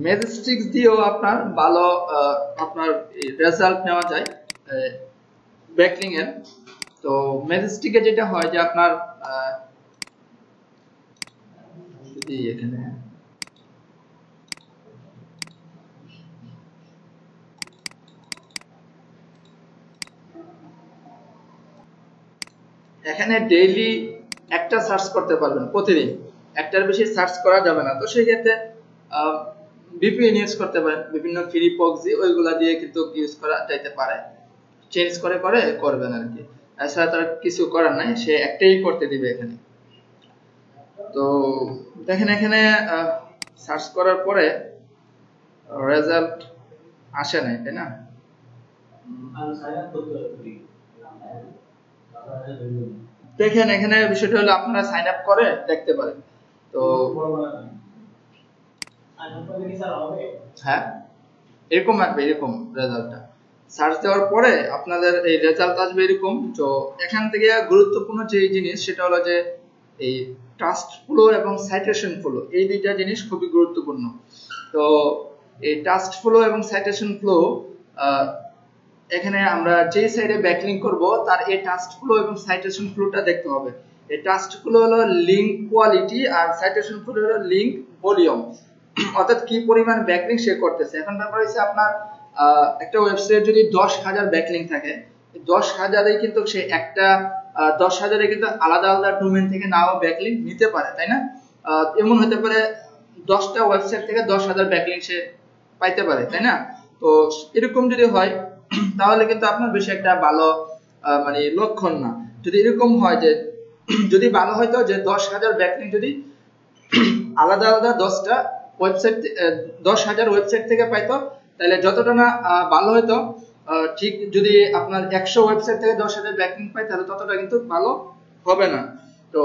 ম্যাজেস্টিক দিয়েও আপনার ভালো আপনার রেজাল্ট নেওয়া যায় ব্যাকলিংক এর। তো ম্যাজেস্টিকে যেটা হয় যে আপনার এখানে এখানে ডেইলি একটা সার্চ করতে পারবেন, প্রতিদিন একটার বেশি সার্চ করা যাবে না। তো সেই ক্ষেত্রে ভিপিএন ইউজ করতে পারেন, বিভিন্ন ফ্রি প্রক্সি ওইগুলা দিয়ে কিন্তু ইউজ করা যাইতে পারে, চেঞ্জ করে করে করবেন আর কি। এছাড়া তার কিছু করার নাই, সে একটাই করতে দিবে এখানে। তো দেখেন এখানে সার্চ করার পরে রেজাল্ট আসে নাই, তাই না? দেখেন এখানে বিষয়টা হলো আপনারা সাইন আপ করে দেখতে পারেন। তো হ্যাঁ, এরকম আসবে, এরকম রেজাল্টটা সার্চ দেওয়ার পরে আপনাদের এই রেজাল্ট আসবে এরকম। তো এখান থেকে গুরুত্বপূর্ণ যে জিনিস সেটা হলো যে এই ট্রাস্ট ফ্লো এবং সাইটেশন ফ্লো, এই দুইটা জিনিস খুবই গুরুত্বপূর্ণ। তো এই ট্রাস্ট ফ্লো এবং সাইটেশন ফ্লো, এখানে আমরা যে সাইডে ব্যাকলিংক করব তার এই ট্রাস্ট ফ্লো এবং সাইটেশন ফ্লোটা দেখতে হবে। এই ট্রাস্ট ফ্লো হলো লিংক কোয়ালিটি আর সাইটেশন ফ্লো হলো লিংক ভলিউম, অর্থাৎ কি পরিমাণ ব্যাকলিংক সে করতেছে। এখন ব্যাপার হচ্ছে আপনার একটা ওয়েবসাইটে যদি 10,000 ব্যাকলিংক থাকে, 10,000-এই কিন্তু সে একটা 10,000-এ কিন্তু আলাদা আলাদা ডোমেইন থেকে নাও ব্যাকলিংক নিতে পারে, তাই না? এমন হতে পারে 10টা ওয়েবসাইট থেকে 10,000 ব্যাকলিংক সে পাইতে পারে, তাই না? তো এরকম যদি হয় তাহলে কিন্তু আপনার বেশি একটা ভালো মানে লক্ষণ না। যদি এরকম হয় যে যদি ভালো হয়তো যে 10,000 ব্যাকলিংক যদি আলাদা আলাদা 10টা ওয়েবসাইট 10,000 ওয়েবসাইট থেকে পাইতো, তাহলে যতটা না ভালো হয়তো, ঠিক যদি আপনার 100 ওয়েবসাইট থেকে 10,000 ব্যাকলিংক পায় তাহলে ততটা কিন্তু ভালো হবে না। তো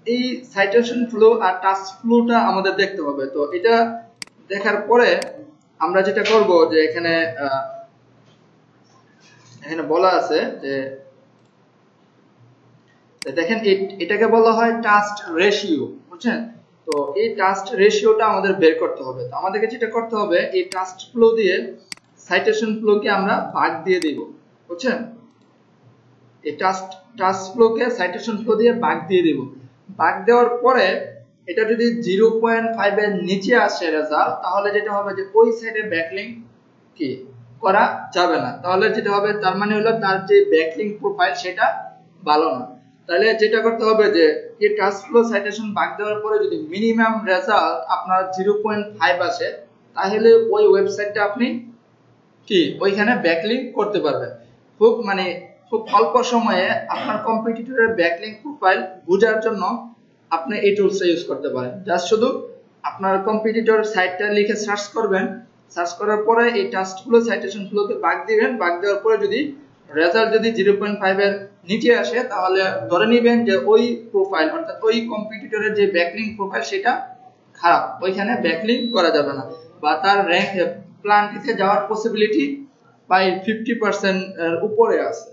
এই সাইটেশন ফ্লো আর টাস্ক ফ্লোটা আমাদের দেখতে হবে। তো এটা দেখার পরে আমরা যেটা করব যে এখানে বলা আছে যে দেখেন এটাকে বলা হয় টাস্ক রেশিও, বুঝছেন? তো এই টাস্ক রেশিওটা আমাদের বের করতে হবে। তো আমাদেরকে যেটা করতে হবে, এই টাস্ক ফ্লো দিয়ে সাইটেশন ফ্লোকে আমরা ভাগ দিয়ে দিব, বুঝছেন? এই টাস্ক ফ্লোকে সাইটেশন ফ্লো দিয়ে ভাগ দিয়ে দিব। ভাগ দেওয়ার পরে এটা যদি 0.5 এর নিচে আসে রেজাল্ট, তাহলে যেটা হবে যে ওই সাইটে ব্যাকলিংক কি করা যাবে না। তাহলে যেটা হবে, তার মানে হলো তার যে ব্যাকলিংক প্রোফাইল সেটা ভালো না। তাহলে যেটা করতে হবে যে এই টাস্ক ফ্লো সাইটেশন ভাগ দেওয়ার পরে যদি মিনিমাম রেজাল্ট আপনার 0.5 আসে, তাহলে ওই ওয়েবসাইটটা আপনি কি ওইখানে ব্যাকলিংক করতে পারবেন। খুব অল্প সময়ে আপনার কম্পিটিটরের ব্যাকলিংক প্রোফাইল বোঝার জন্য আপনি এই টুলসটা ইউজ করতে পারেন। জাস্ট শুধু আপনার কম্পিটিটর সাইটটা লিখে সার্চ করবেন, সার্চ করার পরে এই টাস্ক ফ্লো সাইটেশন ফ্লোকে ভাগ দিবেন। ভাগ দেওয়ার পরে যদি রেজাল্ট যদি 0.5 এর নিচে আসে, তাহলে ধরে নেবেন যে ওই প্রোফাইল অর্থাৎ ওই কম্পিটিটরের যে ব্যাকলিংক প্রোফাইল সেটা খারাপ, ওইখানে ব্যাকলিংক করা যাবে না, বা তার র্যাঙ্ক প্ল্যানটিতে যাওয়ার পসিবিলিটি প্রায় 50% এর উপরে আছে।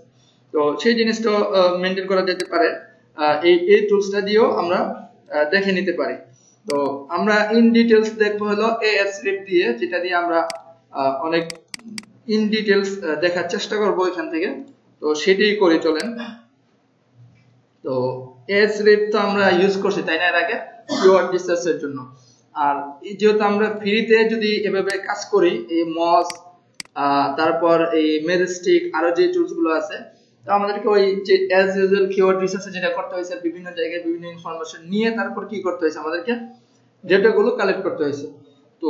তো সেই জিনিসটা মেনটেন করা যেতে পারে এই টুলসটা দিয়েও আমরা দেখে নিতে পারি। তো আমরা ইন ডিটেইলস দেখবো হলো Ahref দিয়ে, যেটা দিয়ে আমরা অনেক ইন ডিটেইলস দেখার চেষ্টা করব এখান থেকে। তো সেটাই করে চলেন। তো Ahref তো আমরা ইউজ করছি তাই না এর আগে কিওয়ার্ড রিসার্চ এর জন্য। আর যেহেতু আমরা ফ্রিতে যদি এভাবে কাজ করি, এই মস তারপর এই মেজেস্টিক আরো যে টুলস গুলো আছে, তো আমাদেরকে ওই যে অ্যাজ ইউজুয়াল কিওয়ার্ড রিসার্চে যেটা করতে হয়েছে, বিভিন্ন জায়গায় বিভিন্ন ইনফরমেশন নিয়ে তারপর কি করতে হয়েছে, আমাদেরকে ডেটাগুলো কালেক্ট করতে হয়েছে। তো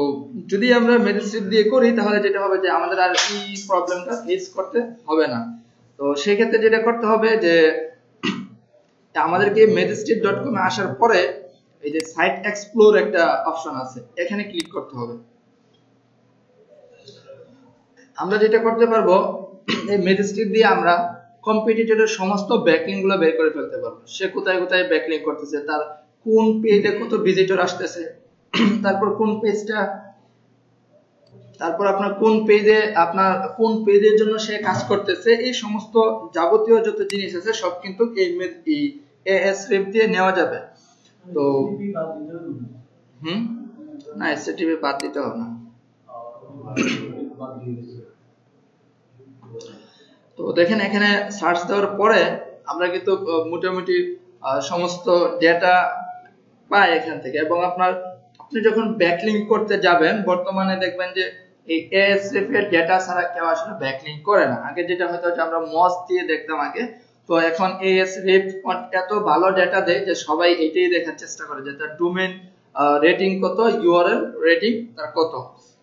যদি আমরা মেজেস্টিক দিয়ে করি, তাহলে যেটা হবে যে আমাদের আর এই প্রবলেমটা ফেস করতে হবে না। তো সেই ক্ষেত্রে যেটা করতে হবে যে আমাদেরকে majestic.com এ আসার পরে এই যে সাইট এক্সপ্লোর একটা অপশন আছে, এখানে ক্লিক করতে হবে। আমরা যেটা করতে পারবো, এই মেজেস্টিক দিয়ে আমরা কম্পিটিটরের সমস্ত ব্যাকলিংক গুলো বের করে ফেলতে পারবো। সে কোথায় কোথায় ব্যাকলিংক করতেছে, তার কোন পেজে কত ভিজিটর আসতেছে, তারপর কোন পেজটা, তারপর আপনার কোন পেজের জন্য সে কাজ করতেছে, এই সমস্ত যাবতীয় যত জিনিস আছে সব কিন্তু এই Ahref দিয়ে নেওয়া যাবে। তো না, এসটিপি বাদ দিতে হবে না। তো দেখেন এখানে সার্চ দেওয়ার পরে আমরা কিন্তু মোটামুটি সমস্ত ডেটা পাই এখান থেকে। এবং আপনি যখন ব্যাকলিংক করতে যাবেন, বর্তমানে দেখবেন যে এই Ahref এর ডেটা ছাড়া কেউ আসলে ব্যাকলিংক করে না। আগে যেটা হতো যে আমরা মস দিয়ে দেখতাম আগে, তো এখন Ahref এত ভালো ডেটা দেয় যে সবাই এটাই দেখার চেষ্টা করে যে তার ডোমেইন রেটিং কত, ইউআরএল রেটিং তার কত,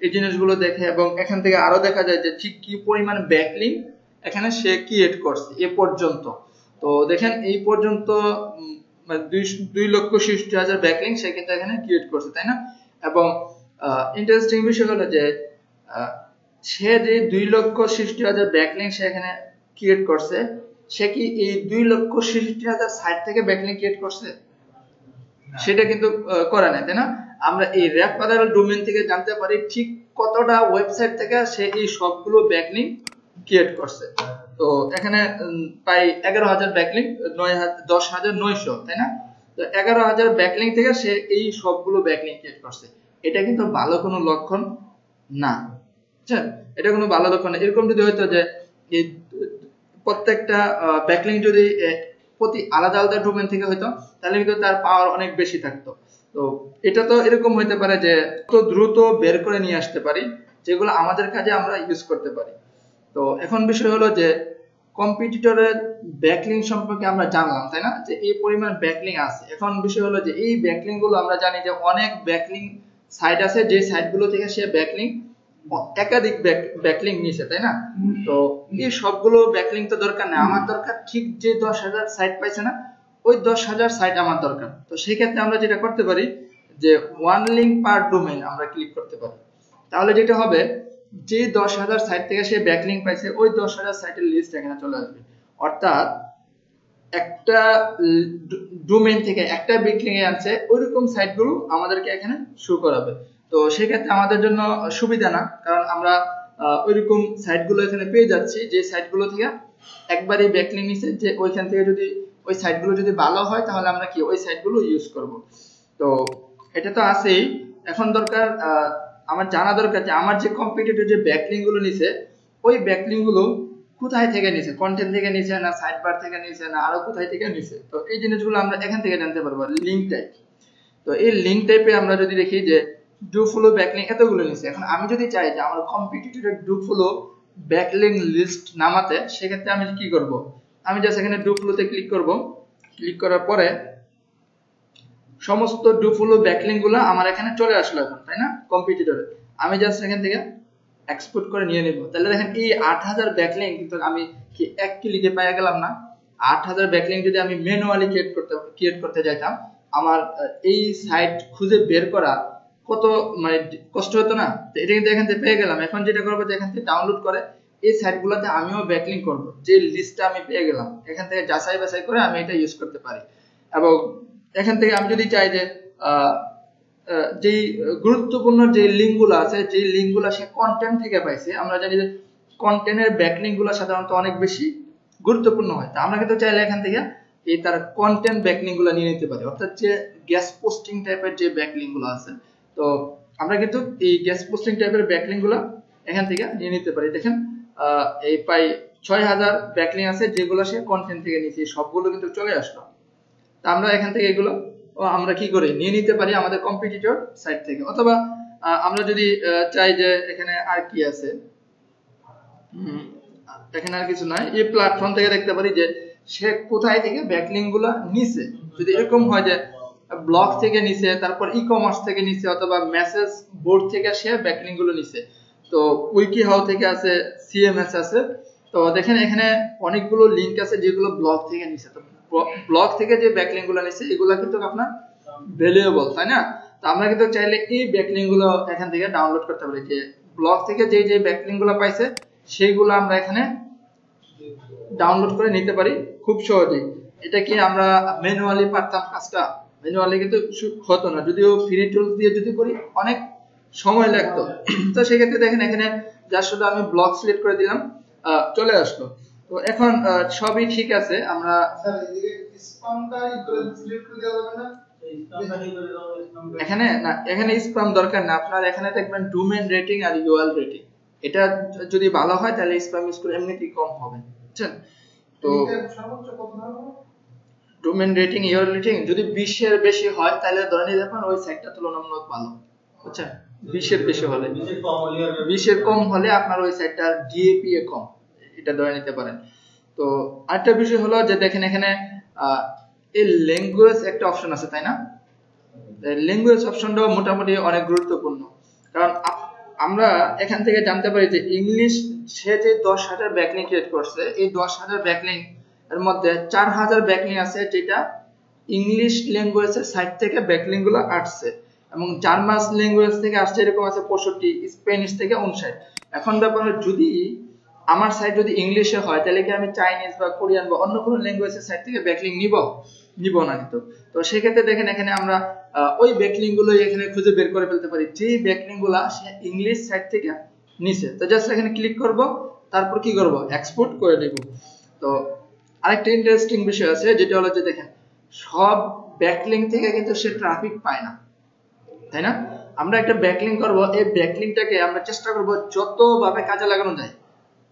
এই জিনিসগুলো দেখে। এবং এখান থেকে আরো দেখা যায় যে ঠিক কি পরিমাণ ব্যাকলিংক এখানে সে ক্রিয়েট করছে এ পর্যন্ত। তো দেখেন এই পর্যন্ত 2,60,000 ব্যাকলিংক সে কিন্তু এখানে ক্রিয়েট করছে, তাই না? এবং ইন্টারেস্টিং বিষয় হলো যে সে যে 2,60,000 ব্যাকলিংক সে এখানে ক্রিয়েট করছে, সে কি এই 2,60,000 সাইট থেকে ব্যাকলিংক ক্রিয়েট করছে? সেটা কিন্তু করে না, তাই না? আমরা এই রেফারেল ডোমেইন থেকে জানতে পারি ঠিক কতটা ওয়েবসাইট থেকে সে এই সবগুলো ব্যাকলিংক ক্রিয়েট করছে। তো এখানে প্রায় 11,000 ব্যাকলিংক, 10,900, তাই না? তো 11,000 ব্যাকলিংক থেকে সে এই সবগুলো ব্যাকলিংক ক্রিয়েট করছে। এটা কিন্তু ভালো কোনো লক্ষণ না, বুঝছেন? এটা কোনো ভালো লক্ষণ না। এরকম যদি হইতো যে এই প্রত্যেকটা ব্যাকলিংক যদি প্রতি আলাদা আলাদা ডোমেইন থেকে হইতো, তাহলে কিন্তু তার পাওয়ার অনেক বেশি থাকতো। তো এটা তো এরকম হইতে পারে যে তো দ্রুত বের করে নিয়ে আসতে পারি, যেগুলো আমাদের কাজে আমরা ইউজ করতে পারি। তো এখন বিষয় হলো যে কম্পিটিটরের ব্যাকলিংক সম্পর্কে আমরা জানলাম, তাই না, যে এই পরিমাণ ব্যাকলিংক আছে। এখন বিষয় হলো যে এই ব্যাকলিংক গুলো আমরা জানি যে অনেক ব্যাকলিংক সাইট আছে, যে সাইটগুলো থেকে সে ব্যাকলিংক একাধিক ব্যাকলিংক নিছে, তাই না? তো এই সবগুলো ব্যাকলিংক তো দরকার নেই, আমার দরকার ঠিক যে 10,000 সাইট পাইছে না ওই 10,000 সাইট আমার দরকার। তো সেই ক্ষেত্রে আমরা যেটা করতে পারি যে ওয়ান লিঙ্ক পার ডোমেইন আমরা ক্লিক করতে পারি। তাহলে যেটা হবে যে 10,000 সাইট থেকে সে ব্যাকলিংক পাইছে ওই 10,000 সাইটের লিস্ট এখানে চলে আসবে। অর্থাৎ একটা ডোমেইন থেকে একটা ব্যাকলিংক আনছে ওইরকম সাইটগুলো আমাদেরকে এখানে শো করাবে। তো সেক্ষেত্রে আমাদের জন্য সুবিধা না, কারণ আমরা ওইরকম সাইটগুলো এখানে পেয়ে যাচ্ছি যে সাইটগুলো থেকে একবারই ব্যাকলিংক নিছে, যে ওইখান থেকে যদি ওই সাইটগুলো যদি ভালো হয় তাহলে আমরা কি ওই সাইটগুলো ইউজ করব। তো এটা তো আছেই, এখন দরকার আমার জানা দরকার যে আমার যে কম্পিটিটর যে ব্যাকলিংক গুলো নিছে ওই ব্যাকলিংক গুলো কোথায় থেকে নিছে, কন্টেন্ট থেকে নিছে না সাইড বার থেকে নিছে না আরো কোথায় থেকে নিছে। তো এই জিনিসগুলো আমরা এখান থেকে জানতে পারবো। লিংক টাইপ, তো এই লিংক টাইপে আমরা যদি দেখি যে ডু ফলো ব্যাকলিংক এতগুলো নিছে, এখন আমি যদি চাই যে আমার কম্পিটিটরের ডু ফলো ব্যাকলিংক লিস্ট নামাতে, সেক্ষেত্রে আমি কি করব, আমি জাস্ট এখানে ডু ফলোতে ক্লিক করব। ক্লিক করার পরে সমস্ত ডু ফলো ব্যাকলিংক গুলো আমার এখানে চলে আসলো এখন, তাই না, কম্পিটিটরে। আমি জাস্ট এখান থেকে এক্সপোর্ট করে নিয়ে নেব। তাহলে দেখেন এই 8,000 ব্যাকলিংক কিন্তু আমি কি এক ক্লিকে পেয়ে গেলাম না। 8,000 ব্যাকলিংক যদি আমি ম্যানুয়ালি ক্রিয়েট করতে যাইতাম, আমার এই সাইট খুঁজে বের করা কত মানে কষ্ট হতো না। তো এটা কিন্তু এখান থেকে পেয়ে গেলাম। এখন যেটা করবো যে এখান থেকে ডাউনলোড করে এই সাইটগুলোতে আমিও ব্যাকলিংক করব। যে লিস্টটা আমি পেয়ে গেলাম এখান থেকে যাচাই বাছাই করে আমি এটা ইউজ করতে পারি। এবং এখান থেকে আমি যদি চাই যে যেই গুরুত্বপূর্ণ যে লিঙ্কগুলো আছে, যে লিঙ্কগুলো সে কন্টেন্ট থেকে পাইছে, আমরা জানি যে কন্টেন্টের ব্যাকলিংকগুলো সাধারণত অনেক বেশি গুরুত্বপূর্ণ হয়। তা আমরা কিন্তু চাইলে এখান থেকে এই তার কন্টেন্ট ব্যাকলিংকগুলো নিয়ে নিতে পারি, অর্থাৎ যে গেস্ট পোস্টিং টাইপের যে ব্যাকলিংকগুলো আছে। তো আমরা কিন্তু এই গেস্ট পোস্টিং টাইপের ব্যাকলিংকগুলো এখান থেকে নিয়ে নিতে পারি। দেখেন এই প্রায় 6,000 ব্যাকলিংক আছে যেগুলো সে কন্টেন্ট থেকে নিয়েছে, সবগুলো কিন্তু চলে আসলো। তা আমরা এখান থেকে এগুলো আমরা কি করে নিয়ে নিতে পারি আমাদের কম্পিটিটর সাইট থেকে। অথবা আমরা যদি চাই যে এখানে আর কি আছে, এখানে আর কিছু নাই, এই প্ল্যাটফর্ম থেকে দেখতে পারি যে সে কোথায় থেকে ব্যাকলিংক গুলো নিছে। যদি এরকম হয় যে ব্লগ থেকে নিছে, তারপর ই কমার্স থেকে নিছে, অথবা মেসেজ বোর্ড থেকে সে ব্যাকলিংক গুলো নিছে। তো উইকি হাউ থেকে আছে, সিএমএস আছে। তো দেখেন এখানে অনেকগুলো লিংক আছে যেগুলো ব্লগ থেকে নিছে। তো ব্লগ থেকে যে ব্যাকলিংক গুলো নিছে এগুলো কিন্তু আপনার ভ্যালুয়েবল, তাই না? তো আমরা কিন্তু চাইলে এই ব্যাকলিংক গুলো এখান থেকে ডাউনলোড করতে পারি। যে ব্লগ থেকে যে যে ব্যাকলিংক গুলো পাইছে সেইগুলো আমরা এখানে ডাউনলোড করে নিতে পারি খুব সহজেই। এটা কি আমরা ম্যানুয়ালি পারতাম কাজটা? ম্যানুয়ালি কিন্তু হতো না, যদিও ফ্রি টুলস দিয়ে যদি করি অনেক সময় লাগতো। তো সেক্ষেত্রে দেখেন এখানে যা শুধু আমি ব্লগ সিলেক্ট করে দিলাম, চলে আসলো। তো এখন সবই ঠিক আছে। আমরা এখানে না, এখানে স্প্যাম দরকার না আপনার। এখানে দেখবেন ডোমেইন রেটিং আর ইউআরএল রেটিং, এটা যদি ভালো হয় তাহলে স্প্যাম স্কোর এমনিতেই কম হবে, বুঝছেন? তো ডোমেইন রেটিং ইউআরএল রেটিং যদি 20 এর বেশি হয় তাহলে ধরে নিতে পারেন ওই সাইটটা তুলনামূলক ভালো, বুঝছেন? 20 এর বেশি হলে, 20 এর কম হলে আপনার ওই সাইটটার ডিএপিএ কম, এটা ধরে নিতে পারেন। তো আরেকটা বিষয় হলো যে দেখেন এখানে এই ল্যাঙ্গুয়েজ একটা অপশন আছে, তাই না? ল্যাঙ্গুয়েজ অপশনটাও মোটামুটি অনেক গুরুত্বপূর্ণ, কারণ আমরা এখান থেকে জানতে পারি যে ইংলিশ সে যে 10,000 ব্যাকলিংক ক্রিয়েট করছে, এই 10,000 ব্যাকলিংক এর মধ্যে 4,000 ব্যাকলিংক আছে যেটা ইংলিশ ল্যাঙ্গুয়েজের সাইট থেকে ব্যাকলিংক গুলো আসছে, এবং জার্মান ল্যাঙ্গুয়েজ থেকে আসছে এরকম আছে 65, স্প্যানিশ থেকে 59। এখন ব্যাপার যদি আমার সাইট যদি ইংলিশে হয় তাহলে কি আমি চাইনিজ বা কোরিয়ান বা অন্য কোনো ল্যাঙ্গুয়েজের সাইট থেকে ব্যাকলিংক নিব না কিন্তু। তো সেক্ষেত্রে দেখেন এখানে আমরা ওই ব্যাকলিংক গুলো এখানে খুঁজে বের করে ফেলতে পারি যে ব্যাকলিংক গুলা সে ইংলিশ সাইট থেকে নিছে। তো জাস্ট এখানে ক্লিক করব, তারপর কি করব, এক্সপোর্ট করে দেব। তো আরেকটা ইন্টারেস্টিং বিষয় আছে যেটা হলো যে দেখেন সব ব্যাকলিংক থেকে কিন্তু সে ট্রাফিক পায় না, তাই না? আমরা একটা ব্যাকলিংক করব, এই ব্যাকলিংকটাকে আমরা চেষ্টা করব যতভাবে কাজে লাগানো যায়।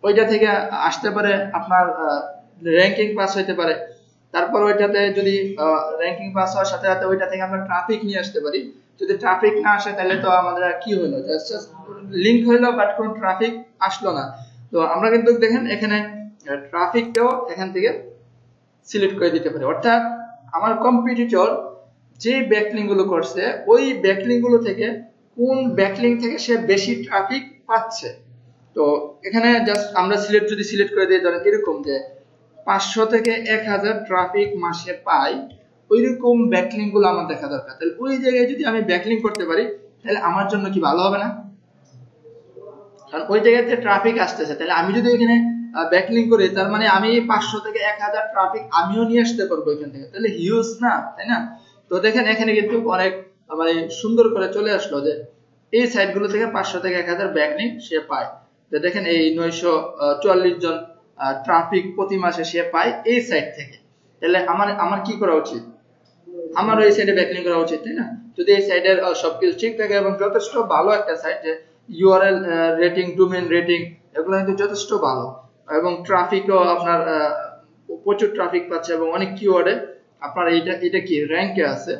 ওইটা থেকে আসতে পারে আপনার র‍্যাঙ্কিং পাস হইতে পারে, তারপর ওইটাতে যদি র‍্যাঙ্কিং পাস হওয়ার সাথে সাথে ওইটা থেকে আমরা ট্রাফিক নিয়ে আসতে পারি। যদি ট্রাফিক না আসে তাহলে তো আমাদের কি হলো, জাস্ট লিংক হইলো বাট কোনো ট্রাফিক আসলো না। তো আমরা কিন্তু দেখেন এখানে ট্রাফিকটাও এখান থেকে সিলেক্ট করে দিতে পারি। অর্থাৎ আমার কম্পিটিটর যে ব্যাকলিংক গুলো করছে ওই ব্যাকলিংক গুলো থেকে কোন ব্যাকলিংক থেকে সে বেশি ট্রাফিক পাচ্ছে। তো এখানে জাস্ট আমরা যদি সিলেক্ট করে দিই, ধরেন এরকম যে 500 থেকে 1000 ট্রাফিক মাসে পাই, ওইরকম ব্যাকলিংক গুলো আমার দেখা দরকার। তাহলে ওই জায়গায় যদি আমি ব্যাকলিংক করতে পারি তাহলে আমার জন্য কি ভালো হবে না? কারণ ওই জায়গায় যে ট্রাফিক আসতেছে, তাহলে আমি যদি এখানে ব্যাকলিংক করি, তার মানে আমি 500 থেকে 1000 ট্রাফিক আমিও নিয়ে আসতে পারবো এখান থেকে, তাহলে হিউজ না, তাই না? তো দেখেন এখানে কিন্তু অনেক মানে সুন্দর করে চলে আসলো যে এই সাইটগুলো থেকে 500 থেকে 1000 ব্যাকলিংক সে পায়। তো দেখেন এই 944 জন ট্রাফিক প্রতি মাসে সে পায় এই সাইট থেকে। তাহলে আমার কি করা উচিত? আমার ওই সাইটে ব্যাকলিংক করা উচিত, তাই না? যদি এই সাইটের সবকিছু ঠিক থাকে এবং যথেষ্ট ভালো একটা সাইট, যে ইউআরএল রেটিং, ডোমেইন রেটিং এগুলো কিন্তু যথেষ্ট ভালো, এবং ট্রাফিকও আপনার প্রচুর ট্রাফিক পাচ্ছে এবং অনেক কিওয়ার্ডে আপনার এটা কি র‍্যাঙ্কে আছে,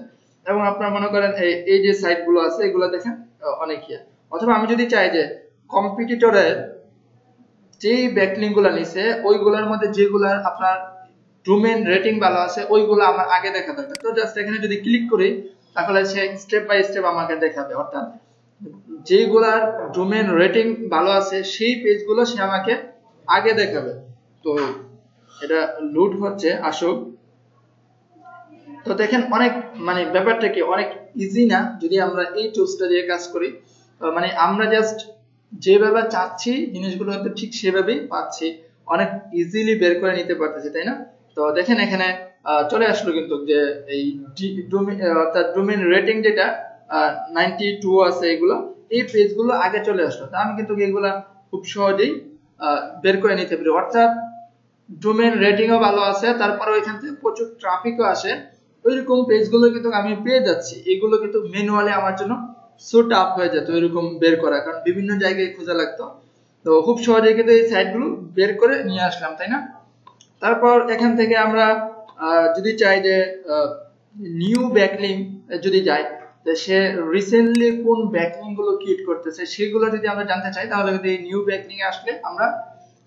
এবং আপনার মনে করেন এই যে সাইটগুলো আছে এগুলো দেখেন অনেক ইয়ে। অথবা আমি যদি চাই যে কম্পিটিটরের যেই ব্যাকলিংকগুলো নিছে ওইগুলোর মধ্যে যেগুলার আপনার ডোমেইন রেটিং ভালো আছে ওইগুলো আমার আগে দেখা দরকার, তো জাস্ট এখানে যদি ক্লিক করি তাহলে সে স্টেপ বাই স্টেপ আমাকে দেখাবে, অর্থাৎ যেগুলার ডোমেইন রেটিং ভালো আছে সেই পেজগুলো সে আমাকে আগে দেখাবে। তো এটা লোড হচ্ছে, আসুক। তো দেখেন অনেক মানে ব্যাপারটা কি অনেক ইজি না যদি আমরা এই টুলসটা দিয়ে কাজ করি। মানে আমরা জাস্ট যেভাবে চাচ্ছি জিনিসগুলো হয়তো ঠিক সেভাবেই পাচ্ছি, অনেক ইজিলি বের করে নিতে পারতেছি, তাই না? তো দেখেন এখানে চলে আসলো কিন্তু যে এই অর্থাৎ ডোমেইন রেটিং যেটা 92 আছে, এগুলো এই পেজগুলো আগে চলে আসলো। তা আমি কিন্তু এগুলা খুব সহজেই বের করে নিতে পারি, অর্থাৎ ডোমেইন রেটিংও ভালো আছে, তারপরে ওইখান থেকে প্রচুর ট্রাফিকও আসে, ওইরকম পেজগুলো কিন্তু আমি পেয়ে যাচ্ছি। এগুলো কিন্তু ম্যানুয়ালি আমার জন্য সুট আপ হয়ে যেত এরকম বের করা, কারণ বিভিন্ন জায়গায় খোঁজা লাগতো। তো খুব সহজে কিন্তু এই সাইটগুলো বের করে নিয়ে আসলাম, তাই না? তারপর এখান থেকে আমরা যদি চাই যে নিউ ব্যাকলিংক যদি যাই, সে রিসেন্টলি কোন ব্যাকলিংক গুলো ক্রিয়েট করতেছে সেগুলো যদি আমরা জানতে চাই, তাহলে কিন্তু এই নিউ ব্যাকলিংক আসলে আমরা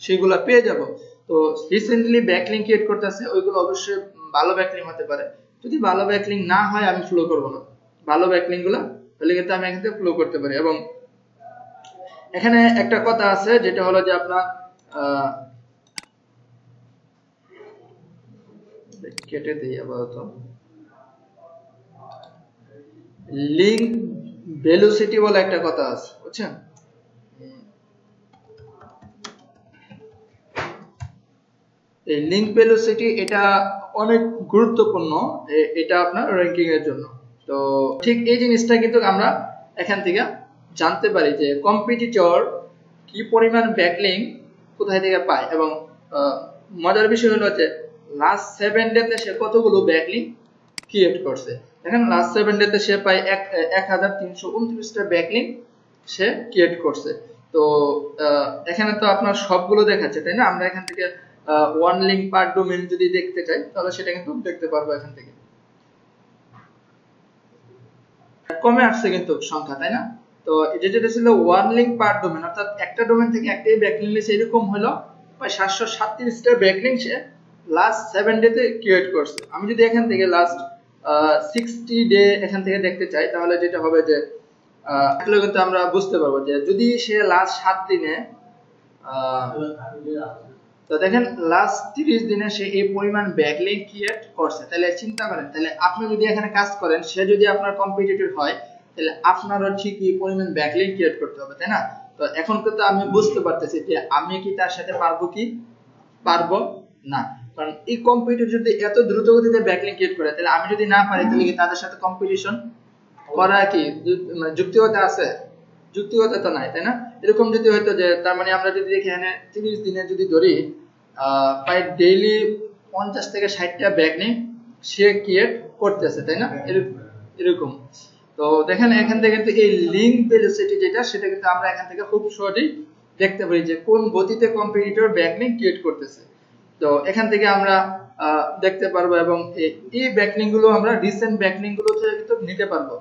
সেগুলো পেয়ে যাব। তো রিসেন্টলি ব্যাকলিংক ক্রিয়েট করতেছে ওইগুলো অবশ্যই ভালো ব্যাকলিংক হতে পারে। যদি ভালো ব্যাকলিংক না হয় আমি ফলো করব না ভালো ব্যাকলিংক গুলো, তাহলে কিন্তু আমি এখান থেকে ফলো করতে পারি। এবং এখানে একটা কথা আছে যেটা হলো যে আপনার কেটে দিই আপাতত, লিংক ভেলোসিটি বলে একটা কথা আছে, বুঝছেন? এই লিংক ভেলোসিটি এটা অনেক গুরুত্বপূর্ণ, এটা আপনার র‍্যাঙ্কিং এর জন্য। তো ঠিক এই জিনিসটা কিন্তু আমরা এখান থেকে জানতে পারি যে কম্পিটিটর কি পরিমাণ ব্যাকলিংক কোথায় থেকে পায়। এবং মজার বিষয় হলো যে লাস্ট 7 ডেতে সে কতগুলো ব্যাকলিংক ক্রিয়েট করছে। দেখেন লাস্ট 7 ডেতে সে পায় 1329টা ব্যাকলিংক সে ক্রিয়েট করছে। তো এখানে তো আপনার সবগুলো দেখাচ্ছে, তাই না? আমরা এখান থেকে ওয়ান লিংক পার ডোমেইন যদি দেখতে চাই তাহলে সেটা কিন্তু দেখতে পারবো এখান থেকে। কমে আসছে কিন্তু সংখ্যা, তাই না? তো যেটা ছিল ওয়ান লিংক পার ডোমেইন, অর্থাৎ একটা ডোমেইন থেকে একটাই ব্যাকলিংক নিছে, এরকম হলো প্রায় 737টা ব্যাকলিংক সে লাস্ট 7 ডেতে ক্রিয়েট করছে। আমি যদি এখান থেকে লাস্ট 60 ডে এখান থেকে দেখতে চাই, তাহলে যেটা হবে যে তাহলে কিন্তু আমরা বুঝতে পারবো যে যদি সে লাস্ট 7 দিনে তো দেখেন লাস্ট 30 দিনে সে এই পরিমাণ ব্যাকলিংক ক্রিয়েট করছে, তাহলে চিন্তা করেন, তাহলে আপনি যদি এখানে কাজ করেন, সে যদি আপনার কম্পিটিটর হয়, তাহলে আপনারও ঠিক এই পরিমাণ ব্যাকলিংক ক্রিয়েট করতে হবে, তাই না? তো এখন কিন্তু আমি বুঝতে পারতেছি যে আমি কি তার সাথে পারবো কি পারবো না, কারণ এই কম্পিটিটর যদি এত দ্রুত গতিতে ব্যাকলিংক ক্রিয়েট করে, তাহলে আমি যদি না পারি, তাহলে কি তাদের সাথে কম্পিটিশন করা কি মানে যুক্তিকতা আছে? যুক্তিকতা তো নাই, তাই না? এরকম যদি হয়তো যে তার মানে আমরা যদি এখানে 30 দিনে যদি ধরি প্রায় ডেইলি 50 থেকে 60টা ব্যাকলিংক সে ক্রিয়েট করতেছে, তাই না? এরকম। তো দেখেন এখান থেকে কিন্তু এই লিংক ভেলোসিটি যেটা, সেটা কিন্তু আমরা এখান থেকে খুব সহজেই দেখতে পারি যে কোন গতিতে কম্পিটিটর ব্যাকলিংক ক্রিয়েট করতেছে। তো এখান থেকে আমরা দেখতে পারবো, এবং এই ব্যাকলিংক গুলো আমরা রিসেন্ট ব্যাকলিংক গুলো কিন্তু নিতে পারবো,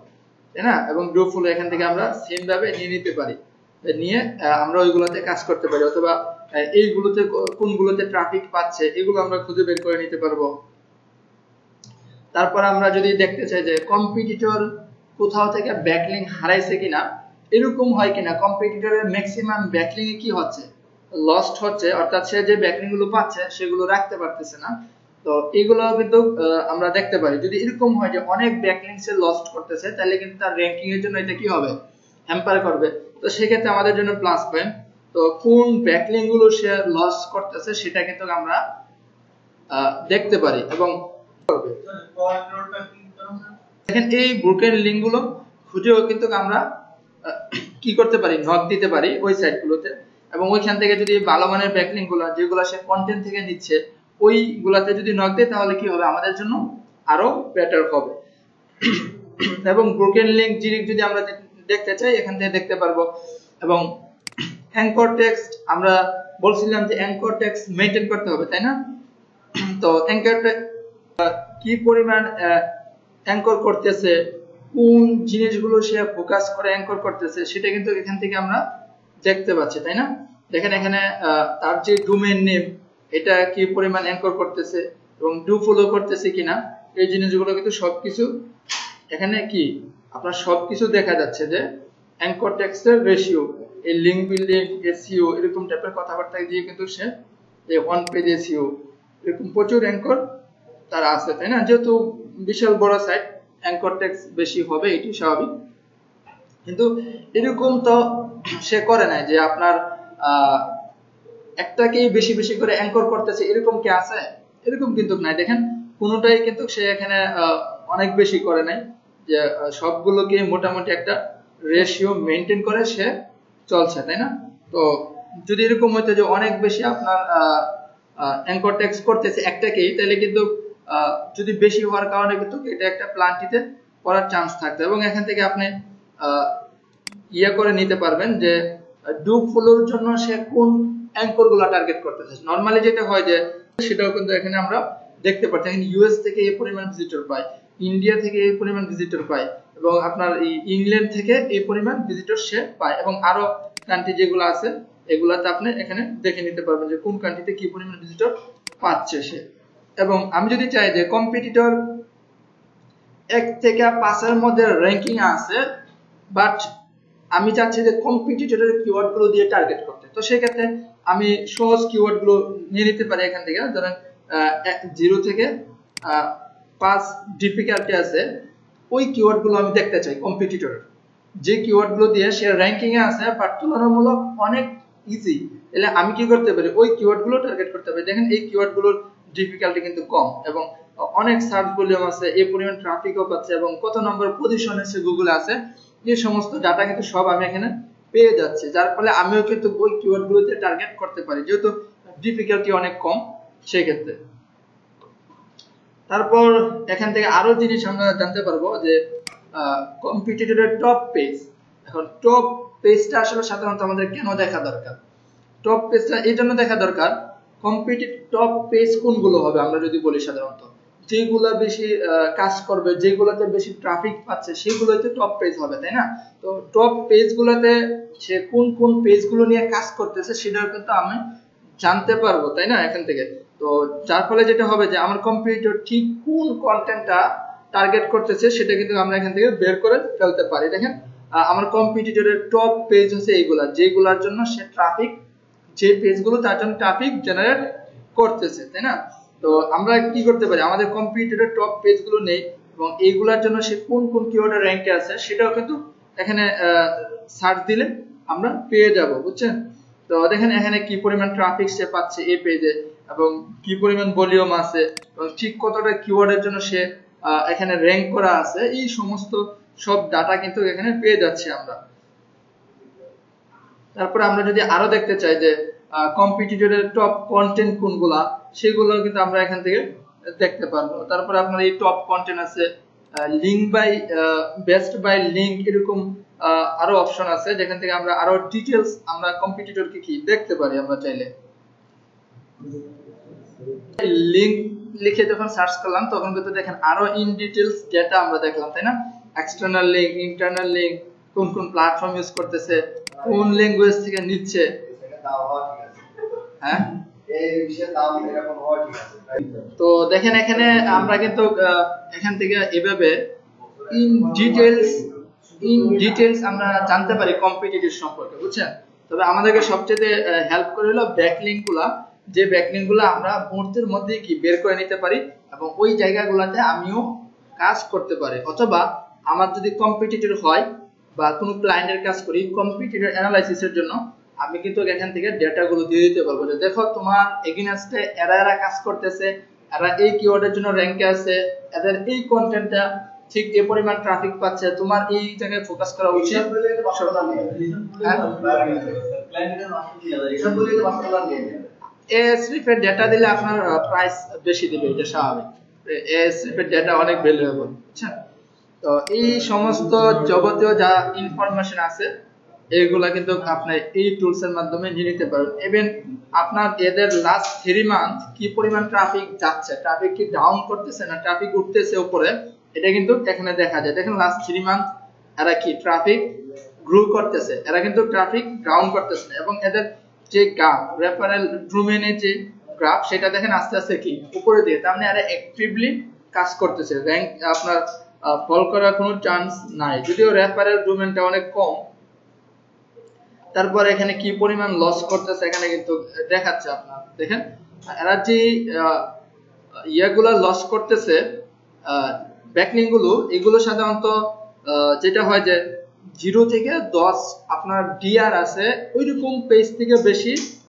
তাই না? এবং গ্রুপ ফুল এখান থেকে আমরা সেম ভাবে নিয়ে নিতে পারি, নিয়ে আমরা ওইগুলোতে কাজ করতে পারি, অথবা এইগুলোতে কোনগুলোতে ট্রাফিক পাচ্ছে এগুলো আমরা খুঁজে বের করে নিতে পারবো। তারপর আমরা যদি দেখতে চাই যে কম্পিটিটর কোথাও থেকে ব্যাকলিংক হারাইছে কিনা, এরকম হয় কিনা কম্পিটিটরের ম্যাক্সিমাম ব্যাকলিং কি হচ্ছে, লস্ট হচ্ছে, অর্থাৎ সে যে ব্যাকলিং গুলো পাচ্ছে সেগুলো রাখতে পারতেছে না। তো এগুলো কিন্তু আমরা দেখতে পারি। যদি এরকম হয় যে অনেক ব্যাকলিংস সে লস্ট করতেছে, তাহলে কিন্তু তার র‍্যাঙ্কিং এর জন্য এটা কি হবে, হ্যাম্পার করবে। তো সেক্ষেত্রে আমাদের জন্য প্লাস পয়েন্ট। তো কোন ব্যাকলিং গুলো সে লস করতেছে সেটা কিন্তু আমরা দেখতে পারি এবং দেখেন এই ব্রোকেন লিংক গুলো খুঁজেও কিন্তু আমরা কি করতে পারি, নক দিতে পারি ওই সাইটগুলোতে, এবং ওইখান থেকে যদি ভালো মানের ব্যাকলিংক গুলো যেগুলো সে কন্টেন্ট থেকে নিচ্ছে ওইগুলাতে যদি নক দেয় তাহলে কি হবে, আমাদের জন্য আরো বেটার হবে। এবং ব্রোকেন লিংক যদি আমরা দেখতে চাই এখান থেকে দেখতে পারবো। এবং অ্যাঙ্কর টেক্সট আমরা বলছিলাম যে অ্যাঙ্কর টেক্সট মেইনটেইন করতে হবে, তাই না? তো অ্যাঙ্কর কি পরিমাণ অ্যাঙ্কর করতেছে, কোন জিনিসগুলো সে ফোকাস করে অ্যাঙ্কর করতেছে সেটা কিন্তু এখান থেকে আমরা দেখতে পাচ্ছি, তাই না? দেখেন এখানে তার যে ডোমেইন নেম এটা কি পরিমাণ অ্যাঙ্কর করতেছে এবং ডু ফলো করতেছে কিনা, এই জিনিসগুলো কিন্তু সবকিছু এখানে কি আপনার সবকিছু দেখা যাচ্ছে যে অ্যাঙ্কর টেক্সটের রেশিও, এই লিংক বিল্ডিং, এসইও এরকম টাইপের কথাবার্তা দিয়ে কিন্তু সে এই ওয়ান পেজ এসইও এরকম প্রচুর অ্যাঙ্কর তার আছে, তাই না? যেহেতু বিশাল বড় সাইট অ্যাঙ্কর টেক্সট বেশি হবে, এটি স্বাভাবিক। কিন্তু এরকম তো সে করে নাই যে আপনার একটাকেই বেশি বেশি করে অ্যাঙ্কর করতেছে, এরকম কি আছে? এরকম কিন্তু নাই। দেখেন কোনোটাই কিন্তু সে এখানে অনেক বেশি করে নাই, যে সবগুলোকে মোটামুটি একটা রেশিও মেইনটেইন করে সে চলছে, তাই না? তো যদি এরকম হইতো যে অনেক বেশি আপনার অ্যাঙ্কর টেক্সট করতেছে একটাকেই, তাহলে কিন্তু যদি বেশি হওয়ার কারণে কিন্তু এটা একটা প্লান্টিতে পড়ার চান্স থাকতো। এবং এখান থেকে আপনি ইয়ে করে নিতে পারবেন যে ডু ফলোর জন্য সে কোন অ্যাঙ্কর গুলা টার্গেট করতেছে। নরমালি যেটা হয় যে সেটাও কিন্তু এখানে আমরা দেখতে পাচ্ছি, এখানে ইউএস থেকে এই পরিমাণ ভিজিটর পায়, ইন্ডিয়া থেকে এই পরিমাণ ভিজিটর পায়, এবং আপনার ইংল্যান্ড থেকে এই পরিমাণ ভিজিটর সে পায়, এবং আরো কান্ট্রি যেগুলো আছে এগুলাতে আপনি এখানে দেখে নিতে পারবেন যে কোন কান্ট্রিতে কি পরিমাণ ভিজিটর পাচ্ছে সে। এবং আমি যদি চাই যে কম্পিটিটর 1 থেকে 5 এর মধ্যে র‍্যাঙ্কিং আছে, বাট আমি চাচ্ছি যে কম্পিটিটরের কিওয়ার্ড গুলো দিয়ে টার্গেট করতে, তো সেই ক্ষেত্রে আমি সহজ কিওয়ার্ড গুলো নিয়ে নিতে পারি এখান থেকে। ধরেন 0 থেকে 5 ডিফিকাল্টি আছে, ওই কিওয়ার্ড গুলো আমি দেখতে চাই কম্পিটিটরের, যে কিওয়ার্ড গুলো দিয়ে সে র‍্যাঙ্কিং এ আছে বাট তুলনামূলক অনেক ইজি, তাহলে আমি কি করতে পারি, ওই কিওয়ার্ড গুলো টার্গেট করতে পারি। দেখেন এই কিওয়ার্ড গুলোর ডিফিকাল্টি কিন্তু কম, এবং অনেক সার্চ ভলিউম আছে, এই পরিমাণ ট্রাফিকও পাচ্ছে, এবং কত নম্বর পজিশনে সে গুগলে আছে, এই সমস্ত ডাটা কিন্তু সব আমি এখানে পেয়ে যাচ্ছি, যার ফলে আমিও কিন্তু ওই কিওয়ার্ড গুলোতে টার্গেট করতে পারি, যেহেতু ডিফিকাল্টি অনেক কম সেই ক্ষেত্রে। তারপর এখান থেকে আরো জিনিস আমরা জানতে পারবো যে কম্পিটিটরের টপ পেজ। এখন টপ পেজটা আসলে সাধারণত আমাদের কেন দেখা দরকার? টপ পেজটা এই জন্য দেখা দরকার, কম্পিটিটিভ টপ পেজ কোনগুলো হবে আমরা যদি বলি, সাধারণত যেগুলা বেশি কাজ করবে, যেগুলোতে বেশি ট্রাফিক পাচ্ছে সেগুলোতে টপ পেজ হবে, তাই না? তো টপ পেজগুলোতে সে কোন কোন পেজগুলো নিয়ে কাজ করতেছে সেটাও কিন্তু আমি জানতে পারবো, তাই না, এখান থেকে। তো যার ফলে যেটা হবে যে আমার কম্পিটিটর ঠিক কোন কন্টেন্টটা টার্গেট করতেছে সেটা কিন্তু আমরা এখান থেকে বের করে ফেলতে পারি। দেখেন আমার কম্পিটিটরের টপ পেজ হচ্ছে এইগুলা, যেগুলোর জন্য সে ট্রাফিক, যে পেজগুলো তার জন্য ট্রাফিক জেনারেট করতেছে, তাই না? তো আমরা কি করতে পারি, আমাদের কম্পিটিটরের টপ পেজগুলো নেই এবং এইগুলোর জন্য সে কোন কোন কিওয়ার্ডে র‍্যাঙ্কে আছে সেটাও কিন্তু এখানে সার্চ দিলে আমরা পেয়ে যাব, বুঝছেন? তো দেখেন এখানে কি পরিমাণ ট্রাফিক সে পাচ্ছে এই পেজে, এবং কি পরিমাণ ভলিউম আছে, এবং ঠিক কতটা কিওয়ার্ডের জন্য সে এখানে র‍্যাঙ্ক করা আছে, এই সমস্ত সব ডাটা কিন্তু এখানে পেয়ে যাচ্ছি আমরা। তারপর আমরা যদি আরো দেখতে চাই যে কম্পিটিটরের টপ কন্টেন্ট কোনগুলা, সেগুলো কিন্তু আমরা এখান থেকে দেখতে পারবো। তারপর আপনার এই টপ কন্টেন্ট আছে, link by best by link, এরকম আরো অপশন আছে যেখান থেকে আমরা আরো ডিটেইলস আমরা কম্পিটিটরকে কি দেখতে পারি আমরা চাইলে। লিংক লিখে যখন সার্চ করলাম তখন কিন্তু দেখেন আরো ইন ডিটেইলস ডেটা আমরা দেখলাম, তাই না? এক্সটার্নাল লিংক, ইন্টারনাল লিংক, কোন কোন প্ল্যাটফর্ম ইউজ করতেছে, কোন ল্যাঙ্গুয়েজ থেকে নিচ্ছে, হ্যাঁ তো দেখেন এখানে আমরা কিন্তু এখান থেকে এভাবে ইন ডিটেইলস ইন ডিটেইলস আমরা জানতে পারি কম্পিটিটিভ সম্পর্কে, বুঝছেন। তবে আমাদেরকে সবচেয়ে হেল্প করে হলো ব্যাকলিংক গুলা, যে ব্যাকলিংক গুলা আমরা মুহূর্তের মধ্যে কি বের করে নিতে পারি এবং ওই জায়গাগুলোতে আমিও কাজ করতে পারি। অথবা আমার যদি কম্পিটিটর হয় বা কোনো ক্লায়েন্টের কাজ করি, কম্পিটিটর অ্যানালাইসিসের জন্য আমি কিন্তু এখান থেকে ডেটাগুলো দিয়ে দিতে পারবো যে দেখো তোমার এগেইনস্টে এরা এরা কাজ করতেছে, এরা এই কিওয়ার্ডের জন্য র‍্যাঙ্কে আছে, এদের এই কন্টেন্টটা ঠিক এই পরিমাণ ট্রাফিক পাচ্ছে, তোমার এই জায়গায় ফোকাস করা উচিত। এএসরিফের ডেটা দিলে আপনার প্রাইস বেশি দিবে, এটা স্বাভাবিক। এএসরিফের ডেটা অনেক ভ্যালুয়েবল, বুঝছেন। তো এই সমস্ত যাবতীয় যা ইনফরমেশন আছে এইগুলা কিন্তু আপনি এই টুলস এর মাধ্যমে নিয়ে নিতে পারবেন। ইভেন আপনার এদের লাস্ট 3 মান্থ কি পরিমাণ ট্রাফিক যাচ্ছে, ট্রাফিক কি ডাউন করতেছে না ট্রাফিক উঠতেছে উপরে, এটা কিন্তু এখানে দেখা যায়। দেখেন লাস্ট 3 মান্থ এরা কি ট্রাফিক গ্রো করতেছে, এরা কিন্তু ট্রাফিক ডাউন করতেছে না। এবং এদের যে গ্রাফ রেফারেল ডোমেইনের যে গ্রাফ সেটা দেখেন আস্তে আস্তে কি উপরে দিয়ে, তার মানে এরা অ্যাক্টিভলি কাজ করতেছে, র‍্যাঙ্ক আপনার ফল করার কোনো চান্স নাই, যদিও রেফারেল ডোমেইনটা অনেক কম। তারপর এখানে কি পরিমাণ লস করতেছে এখানে কিন্তু দেখাচ্ছে আপনার। দেখেন এরা যে ইয়াগুলো লস করতেছে ব্যাকলিংক গুলো, এগুলো সাধারণত যেটা হয় যে 0 থেকে 10 আপনার ডিআর আছে ওইরকম পেজ থেকে বেশি